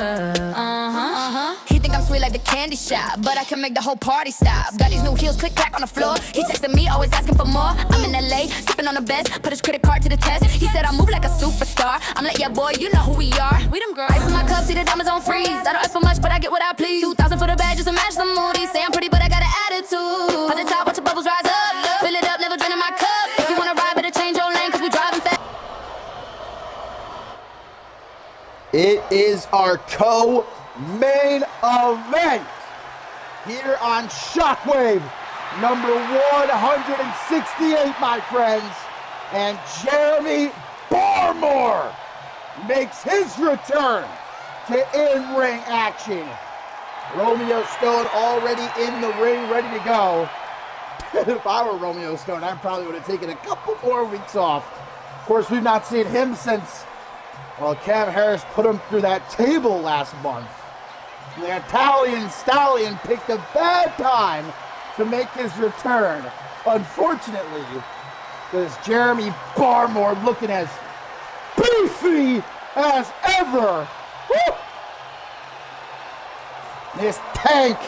He think I'm sweet like the candy shop, but I can make the whole party stop. Got these new heels, click clack on the floor. He texting me, always asking for more. I'm in LA, sipping on the best, put his credit card to the test. He said I move like a superstar. I'm like, yeah, boy, you know who we are. We them girls. Ice in my cup, see the diamonds on freeze. I don't ask for much, but I get what I please. 2,000 for the bag, just to match the mood. He say I'm pretty, but I got an attitude. At the top, watch the bubbles rise up. Fill it up, never draining my cup. If you wanna ride, better change your lane, cause we driving fast. It is our co-main event here on Shockwave, number 168, my friends. And Jeremy Barmore makes his return to in-ring action. Romeo Stone already in the ring, ready to go. If I were Romeo Stone, I probably would have taken a couple more weeks off. Of course, we've not seen him since, well, Cam Harris put him through that table last month. The Italian Stallion picked a bad time to make his return. Unfortunately, there's Jeremy Barmore looking as beefy as ever. Woo! This tank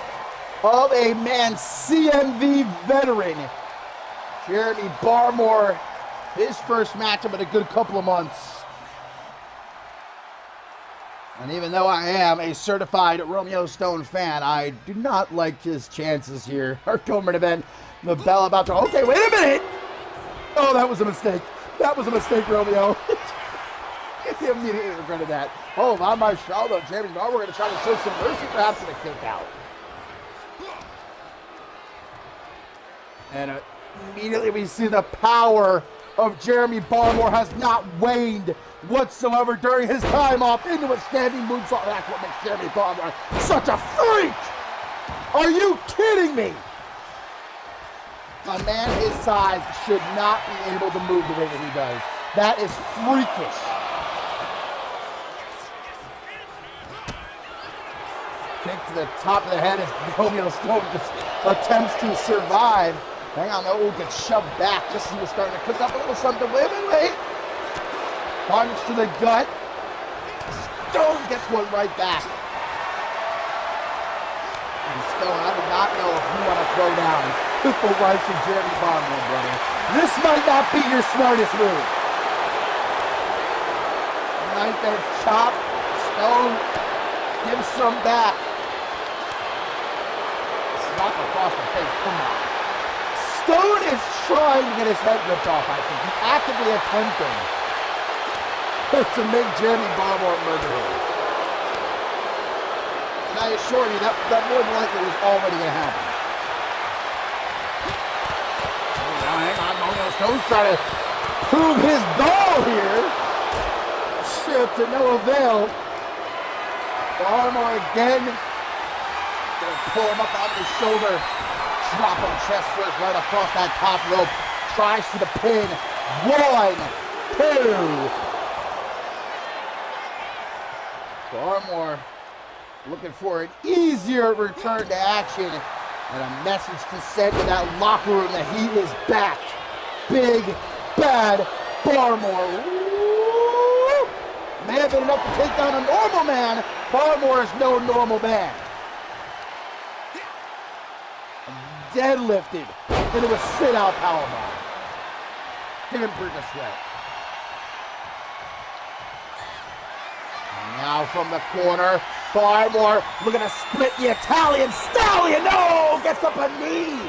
of a man, CMV veteran, Jeremy Barmore, his first matchup in a good couple of months. And even though I am a certified Romeo Stone fan, I do not like his chances here. Our co-main event, the bell about to... Okay, wait a minute! Oh, that was a mistake. That was a mistake, Romeo. He immediately regretted that. Oh, on my shoulder, Jeremy Barmore, we're going to try to show some mercy, perhaps, in a kick out. And immediately we see the power of Jeremy Barmore has not waned whatsoever during his time off into a standing moonsault. That's what makes Jeremy Barmore such a freak! Are you kidding me? A man his size should not be able to move the way that he does. That is freakish. Kick to the top of the head as Romeo Stone just attempts to survive. Hang on, though, gets shoved back just as he was starting to cook up a little something. Wait. Punch to the gut. Stone gets one right back. And Stone, I do not know if you want to throw down with the rights of Jeremy Barmore, brother. This might not be your smartest move. Right there, chop. Stone gives some back. Slap across the face, come on. Stone is trying to get his head ripped off, I think. He's actively attempting to make Jeremy Barmore murder him. And I assure you, that more than likely was already going to happen. Now, hang on, Romeo Stone's trying to prove his goal here. Shift to no avail. Barmore again. Gonna pull him up on his shoulder. Drop him chest first right across that top rope. Tries for the pin. 1, 2. Barmore looking for an easier return to action and a message to send to that locker room that he is back. Big, bad Barmore. Woo! May have been enough to take down a normal man. Barmore is no normal man. Deadlifted into a sit-out powerbomb. Didn't bring a sweat. And now from the corner, Barmore looking to split the Italian Stallion. No! Gets up a knee.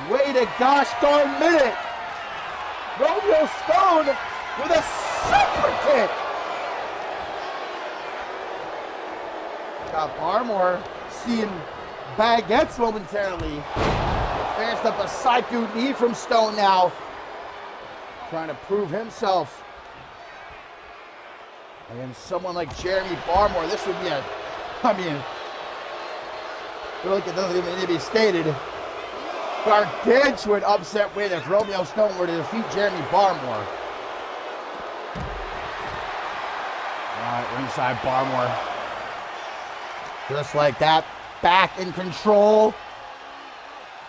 Wait a gosh darn minute. Romeo Stone with a super kick. Got Barmore seeing baguettes momentarily There's the Psycho knee from Stone now. Trying to prove himself. Against someone like Jeremy Barmore, this would be a, I feel like it doesn't even need to be stated. Gargantuan upset win if Romeo Stone were to defeat Jeremy Barmore. Alright, ringside Barmore. Just like that, back in control.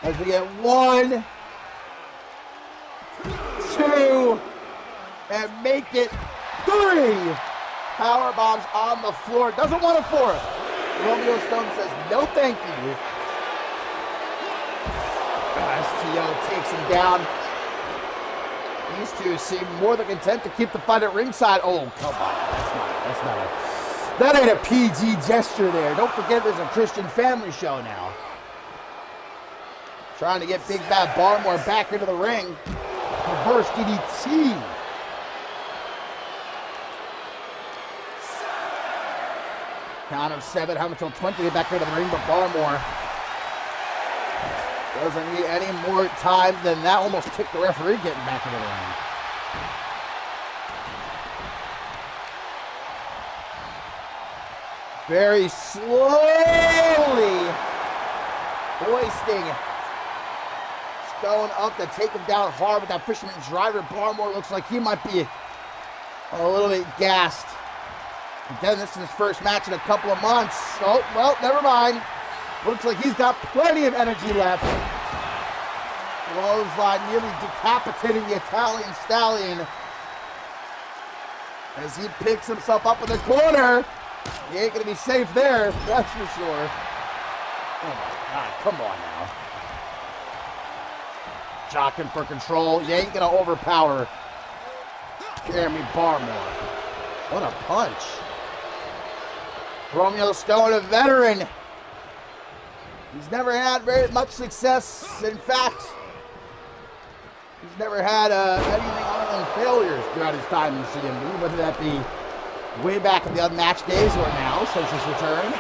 As we get 1, 2, and make it 3. Power bombs on the floor. Doesn't want a 4th. Romeo Stone says no thank you. STO takes him down. These two seem more than content to keep the fight at ringside. Oh, come on. That ain't a PG gesture there. Don't forget there's a Christian family show now. Trying to get Big Bad Barmore back into the ring. Reverse DDT. Count of 7, how until 20 to get back into the ring, but Barmore doesn't need any more time than that. Almost kicked the referee getting back into the ring. Very slowly hoisting Stone up to take him down hard with that fisherman driver. Barmore looks like he might be a little bit gassed. Again, this is his first match in a couple of months. Oh, well, never mind. Looks like he's got plenty of energy left. Clothesline nearly decapitating the Italian Stallion. As he picks himself up in the corner. He ain't going to be safe there, that's for sure. Oh my God, come on now. Jockeying for control. You ain't going to overpower Jeremy Barmore. What a punch. Romeo Stone, a veteran. He's never had very much success. In fact, he's never had anything other than failures throughout his time in CMV, whether that be way back in the unmatched days or now since his return.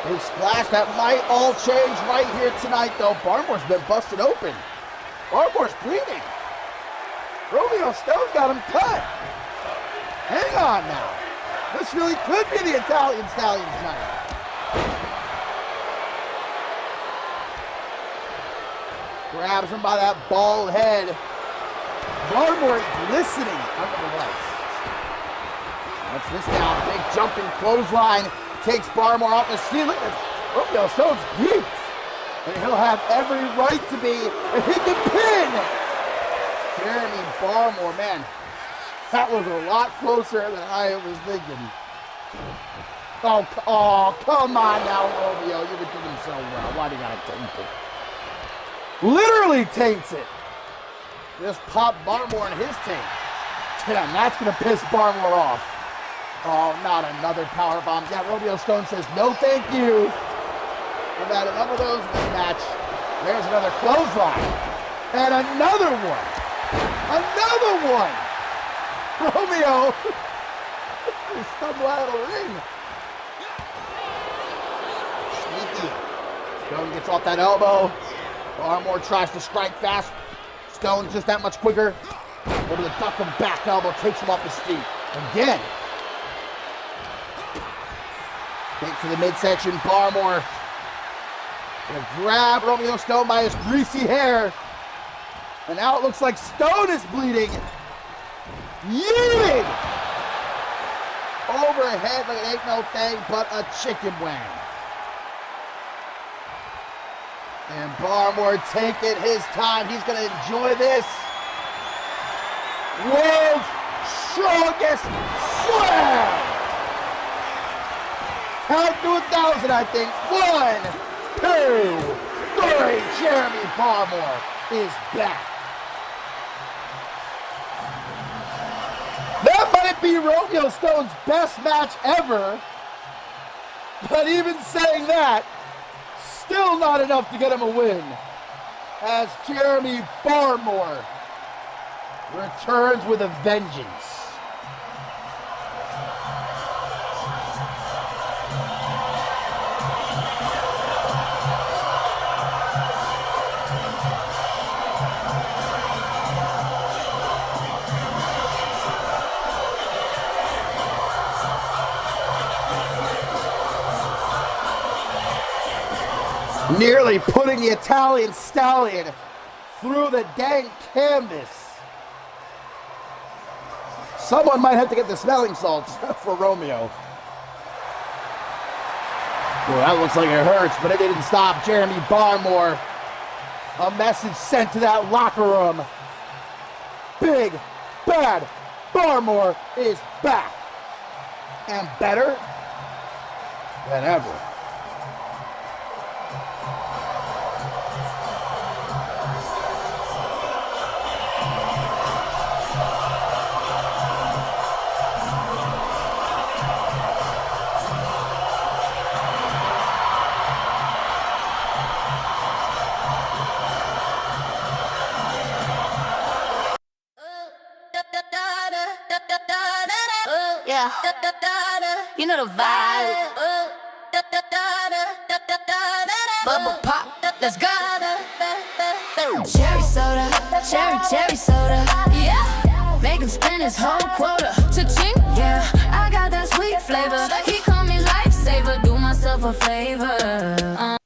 Big splash, that might all change right here tonight, though. Barmore's been busted open. Barmore's bleeding. Romeo Stone's got him cut. Hang on now. This really could be the Italian Stallions night. Grabs him by that bald head. Barmore glistening under the lights. Watch this now. Big jumping clothesline. Takes Barmore off his feet. Look at Romeo Stone's geeked. And he'll have every right to be. And he can pin. Jeremy Barmore, man. That was a lot closer than I was thinking. Oh, come on now, Romeo. You've been doing so well. Why do you gotta taint it? Literally taints it. Just pop Barmore in his taint. Damn, that's gonna piss Barmore off. Oh, not another powerbomb. Yeah, Romeo Stone says no thank you. We've had enough of those in this match. There's another clothesline. And another one. Another one. Romeo stumbled out of the ring. Sneaky. Stone gets off that elbow. Barmore tries to strike fast. Stone just that much quicker. Over the duck and back elbow takes him off his feet. Again. Take to the midsection. Barmore gonna grab Romeo Stone by his greasy hair. And now it looks like Stone is bleeding. Yeeted! Overhead like it ain't no thing but a chicken wing. And Barmore taking his time. He's going to enjoy this. World's strongest slam! Count to 1,000, I think. 1, 2, 3. Jeremy Barmore is back. That might be Romeo Stone's best match ever. But even saying that, still not enough to get him a win. As Jeremy Barmore returns with a vengeance. Nearly putting the Italian stallion through the dang canvas. Someone might have to get the smelling salts for Romeo. Well, that looks like it hurts, but it didn't stop Jeremy Barmore. A message sent to that locker room. Big, bad Barmore is back. And better than ever. Yeah, you know the vibe. Bubble pop, let's go. Cherry soda, cherry soda. Yeah, make him spend his whole quota. Cha-ching, yeah, I got that sweet flavor. He call me lifesaver, do myself a favor.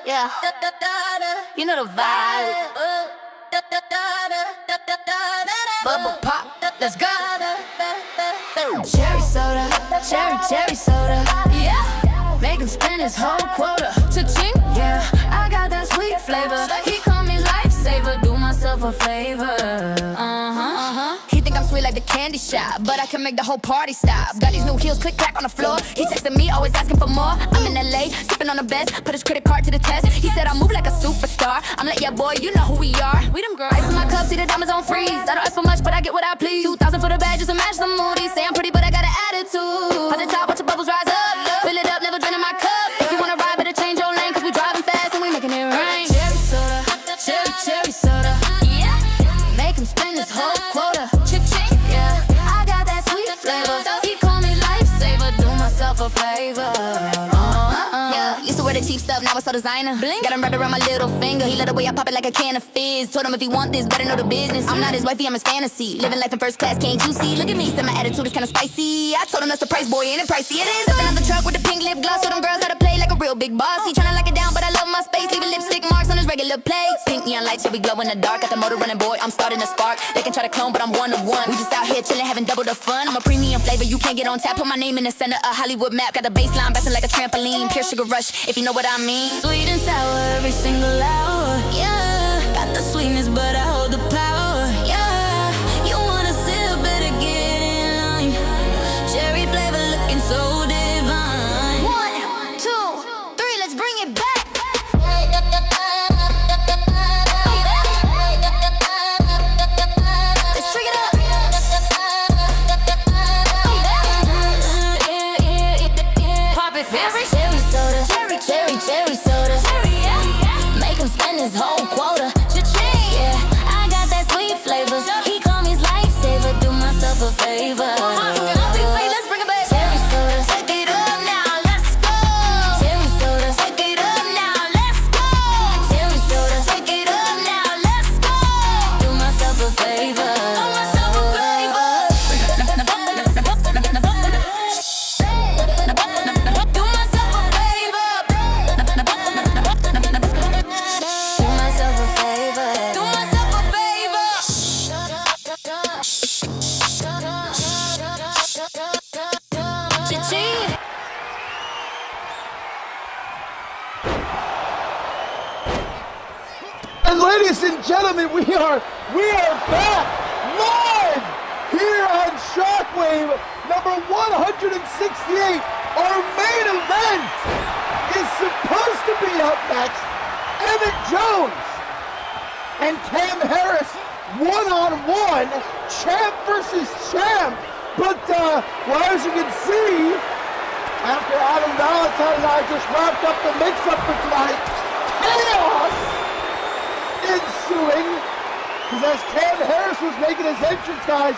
Yeah, you know the vibe. Bubble pop, let's go. Cherry soda, cherry soda. Yeah, make him spend his whole quota. Cha-ching, yeah, I got that sweet flavor. He call me lifesaver, do myself a favor. He think I'm sweet like the candy shop, but I can make the whole party stop. Got these new heels, click clack on the floor. He texting me, always asking for more. I'm in LA, sipping on the best, put his credit card to the test. He said I move like a superstar. I'm like, yeah, boy, you know who we are. We them girls. Ice in my cup, see the diamonds on freeze. I don't ask for much, but I get what I please. 2,000 for the bag, just to match the moody. Say I'm pretty, but I got an attitude. On the top, watch the bubbles rise up. Fill it up, never draining my cup. If you wanna ride, better change your lane, cause we driving fast and we making it rain. Cherry soda, cherry soda. Yeah, make him spend his whole quota. Cha-ching, yeah, I got that sweet flavor. He call me lifesaver, do myself a favor. Yeah, used to wear the cheap stuff, now it's all designer. Blink. Got him wrapped around my little finger. He let the way I pop it like a can of fizz. Told him if he want this, better know the business. I'm not his wifey, I'm his fantasy. Living life in first class, can't you see? Look at me, said my attitude is kinda spicy. I told him that's the price, boy, ain't it pricey? It is. Up in the truck with the pink lip gloss. So them girls how to play like a real big boss. He tryna lock it down, but I love my space. Leaving lipstick marks on his regular plates. Pink neon lights, yeah, we glow in the dark. Got the motor running, boy, I'm starting to spark. They can try to clone, but I'm one of one. We just out here chilling, having double the fun. I'm a premium flavor, you can't get on tap. Put my name in the center, a Hollywood map. Got the baseline bouncing like a trampoline. Pure sugar rush, if you know what I mean. Sweet and sour every single hour. Yeah, got the sweetness, but I hold the power. Yeah, you wanna sip, better get in line. Cherry flavor looking so divine. 1, 2, 3, let's bring it back. Let's drink it up. Pop it fast. Cherry soda, cherry soda. Make him spend his whole quota. Cha-ching, yeah, I got that sweet flavor. He call me his lifesaver, do myself a favor. Let's bring it back. Cherry soda, take it up now, let's go. Cherry soda, take it up now, let's go. Cherry soda, take it up now, let's go. Do myself a favor. Do myself a favor. Do Ladies and gentlemen, we are back live here on Shockwave number 168. Our main event is supposed to be up next. Emmett Jones and Cam Harris, one-on-one, champ versus champ. But, well, as you can see, after Adam Valentine and I just wrapped up the mix-up for tonight, chaos ensuing, because as Cam Harris was making his entrance, guys,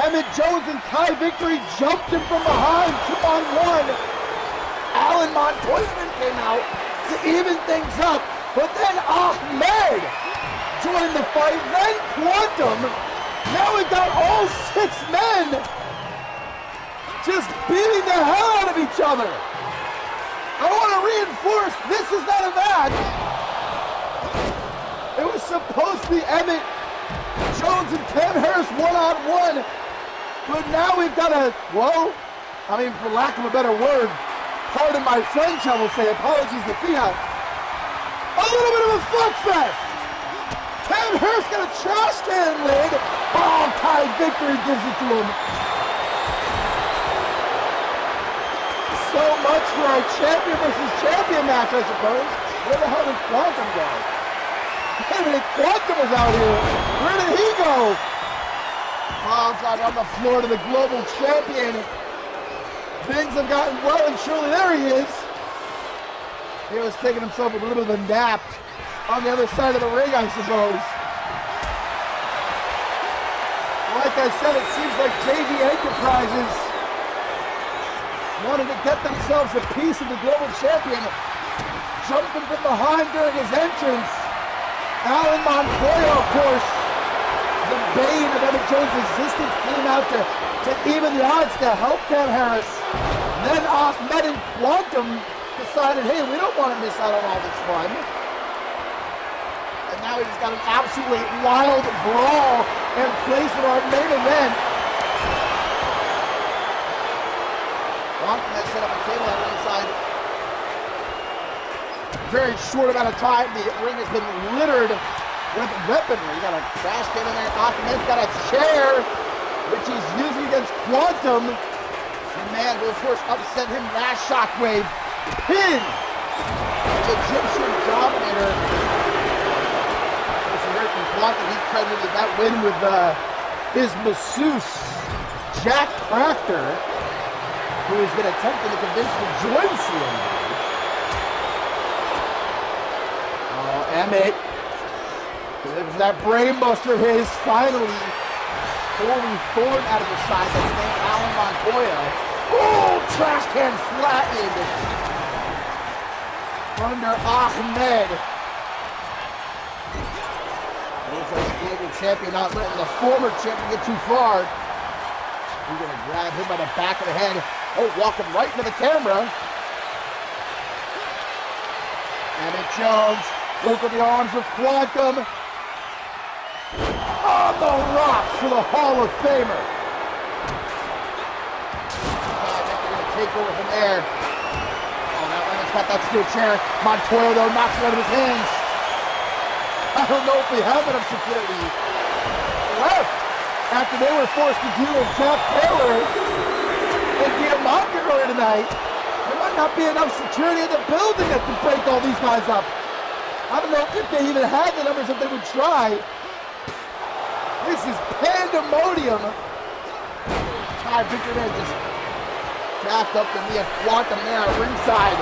Emmett Jones and Kai Victory jumped him from behind, 2-on-1. Alan Montoya came out to even things up, but then Ahmed joined the fight, then Quantum. Now we've got all 6 men just beating the hell out of each other. I want to reinforce, this is not a match. It was supposed to be Emmett Jones and Cam Harris one-on-one, but now we've got a, well, I mean, for lack of a better word, pardon my French, I will say, apologies to Fiat, a little bit of a fuck fest. Cam Harris got a trash can lid. Oh, Kai Victory gives it to him. So much for our champion versus champion match, I suppose. Where the hell did Quantum go? Wait a minute, Quantum was out here. Where did he go? Oh, God, on the floor to the global champion. Things have gotten well and surely. There he is. He was taking himself a little bit of a nap on the other side of the ring, I suppose. Like I said, it seems like JV Enterprises wanted to get themselves a piece of the global champion. Jumped him from behind during his entrance. Alan Montoya, of course, the bane of Emmett Jones' existence, came out to even the odds to help Cam Harris. Then Ahmed and Quantum decided, hey, we don't want to miss out on all this fun. And now we just got an absolutely wild brawl in place of our main event. Quantum has set up a table at ringside. Very short amount of time. The ring has been littered with weaponry. You got a trash can in there. Ahmed's got a chair, which he's using against Quantum. The man who, of course, upset him last Shockwave. Pin! The Egyptian Dominator. Quantum, he credited that win with his masseuse, Jack Proctor, who has been attempting to convince him to join CMV. Oh, Emmett, there's that brainbuster of his, finally pulling Thorn out of the side. That's named Alan Montoya. Oh, trash can flattened under Ahmed. Looks like the global champion not letting the former champion get too far. He's going to grab him by the back of the head. Oh, walking right into the camera. Emmett Jones, look at the arms of Quantum. On the rocks for the Hall of Famer. They're going to take over from there. Oh, now Emmett's got that steel chair. Montoya, though, knocks it out of his hands. I don't know if we have enough security left after they were forced to deal with Jack Taylor and Diamante earlier tonight. There might not be enough security in the building that can break all these guys up. I don't know if they even had the numbers that they would try. This is pandemonium. Kai Victor there just wrapped up the knee of Quantum there at ringside.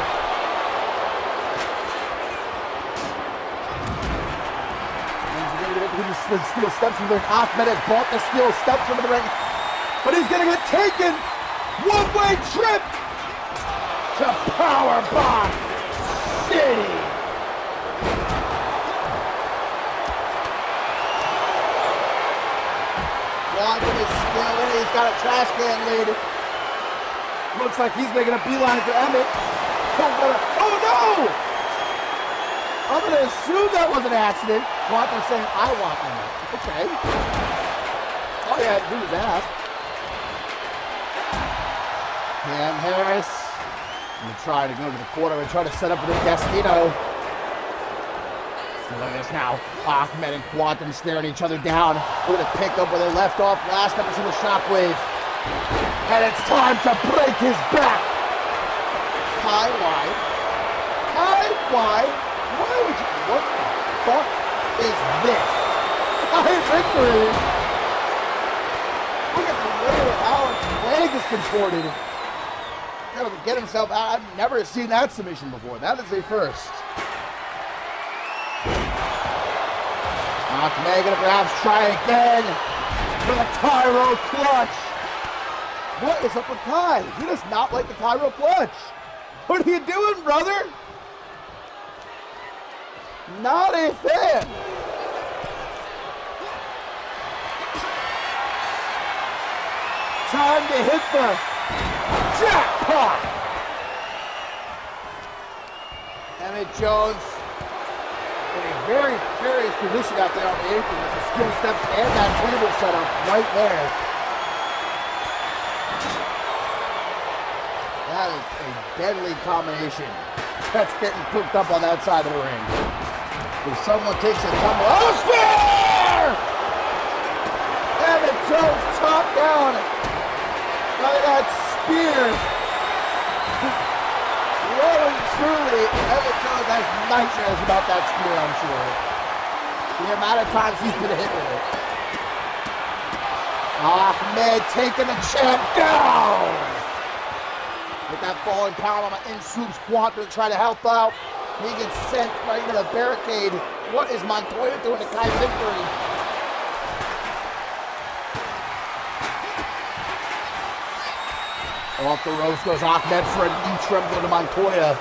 He just slid steel steps from the ring. Ahmed has brought the steel steps into the ring. But he's going to get taken. One-way trip to Powerbox City. Quantum is still in. He's got a trash can lid. Looks like he's making a beeline for Emmett. Oh no! I'm going to assume that was an accident. Quantum saying, I want Emmett. Okay. All you had to do was ask. Cam Harris. I'm going to try to go to the corner and try to set up for the Destino. Look at this now. Ahmed and Quantum staring each other down. We're going to pick up where they left off last episode of Shockwave. And it's time to break his back. Kai, why? Kai, why? Why would you? What the fuck is this? Kai victory. Look at the way that Alan's leg is contorted. Able to get himself out. I've never seen that submission before. That is a first. Ahmed gonna perhaps try again for the Cairo clutch. What is up with Kai? He does not like the Cairo clutch. What are you doing, brother? Not a fan. Time to hit the jackpot. Emmett Jones in a very precarious position out there on the apron with the skill steps and that table setup right there. That is a deadly combination. That's getting cooked up on that side of the ring. If someone takes a tumble, oh, spear! Emmett Jones chopped down by that spear. Well and truly, Emmett Jones has nightmares about that spear, I'm sure. The amount of times he's been hit with it. Ahmed taking the champ down. With that falling pound on the in-swoops Quantum to try to help out. He gets sent right into the barricade. What is Montoya doing to Kai victory? Off the ropes goes Ahmed for a knee trembling to Montoya.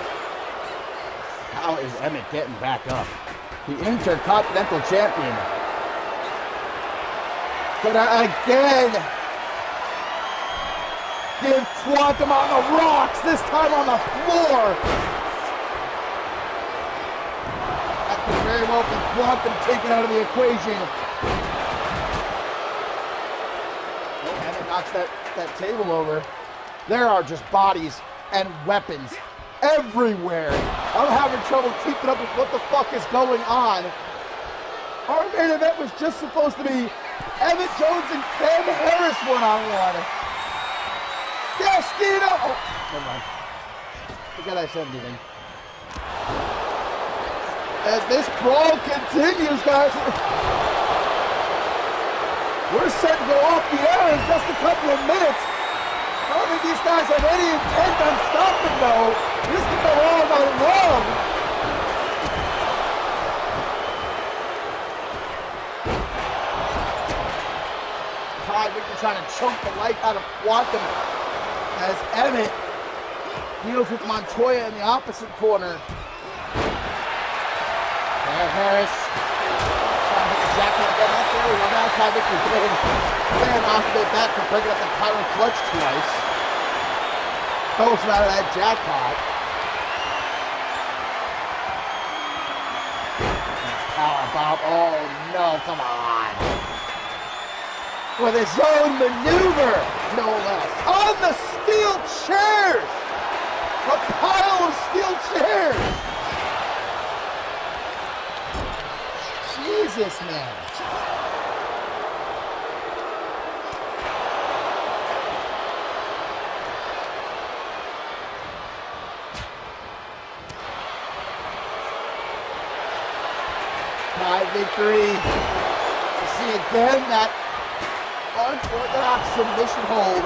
How is Emmett getting back up? The Intercontinental Champion. Gonna again give Quantum on the rocks, this time on the floor. That could very well be Quantum taken out of the equation. Oh, Emmett knocks that table over. There are just bodies and weapons everywhere. I'm having trouble keeping up with what the fuck is going on. Our main event was just supposed to be Emmett Jones and Ken Harris one-on-one. Destino! Oh, never mind. Forget I said anything. As this brawl continues, guys, we're set to go off the air in just a couple of minutes. I don't think these guys have any intent on stopping, though. This could go all night long. Kai Victor trying to choke the life out of Quantum as Emmett deals with Montoya in the opposite corner. There, Harris. Trying to hit the jackpot again. Not there. Well, now Kai Victor getting off the back for breaking up the Cairo clutch twice. Pulls him out of that jackpot. Power bomb. Oh no, come on. With his own maneuver, no less. On the steel chairs! A pile of steel chairs! Jesus, man. Kai victory. You see again that unorthodox submission hold.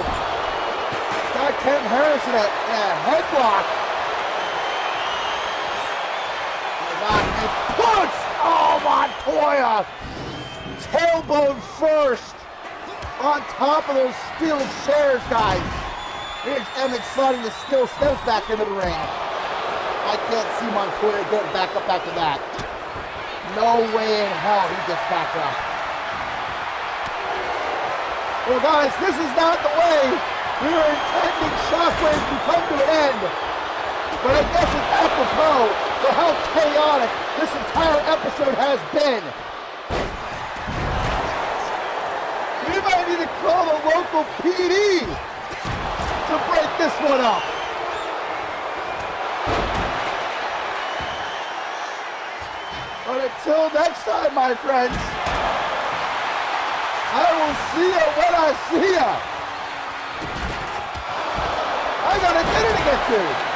Got Ken Harris in a headlock. Punch! Oh, Montoya! Tailbone first on top of those steel chairs, guys. Here's Emmett sliding the steel steps back into the ring. I can't see Montoya getting back up after that. No way in hell he gets back up. Well, guys, this is not the way we were intending Shockwave to come to an end. But I guess it's apropos for how chaotic this entire episode has been. We might need to call the local PD to break this one up. But until next time, my friends, I will see ya when I see ya. I got a dinner to get to.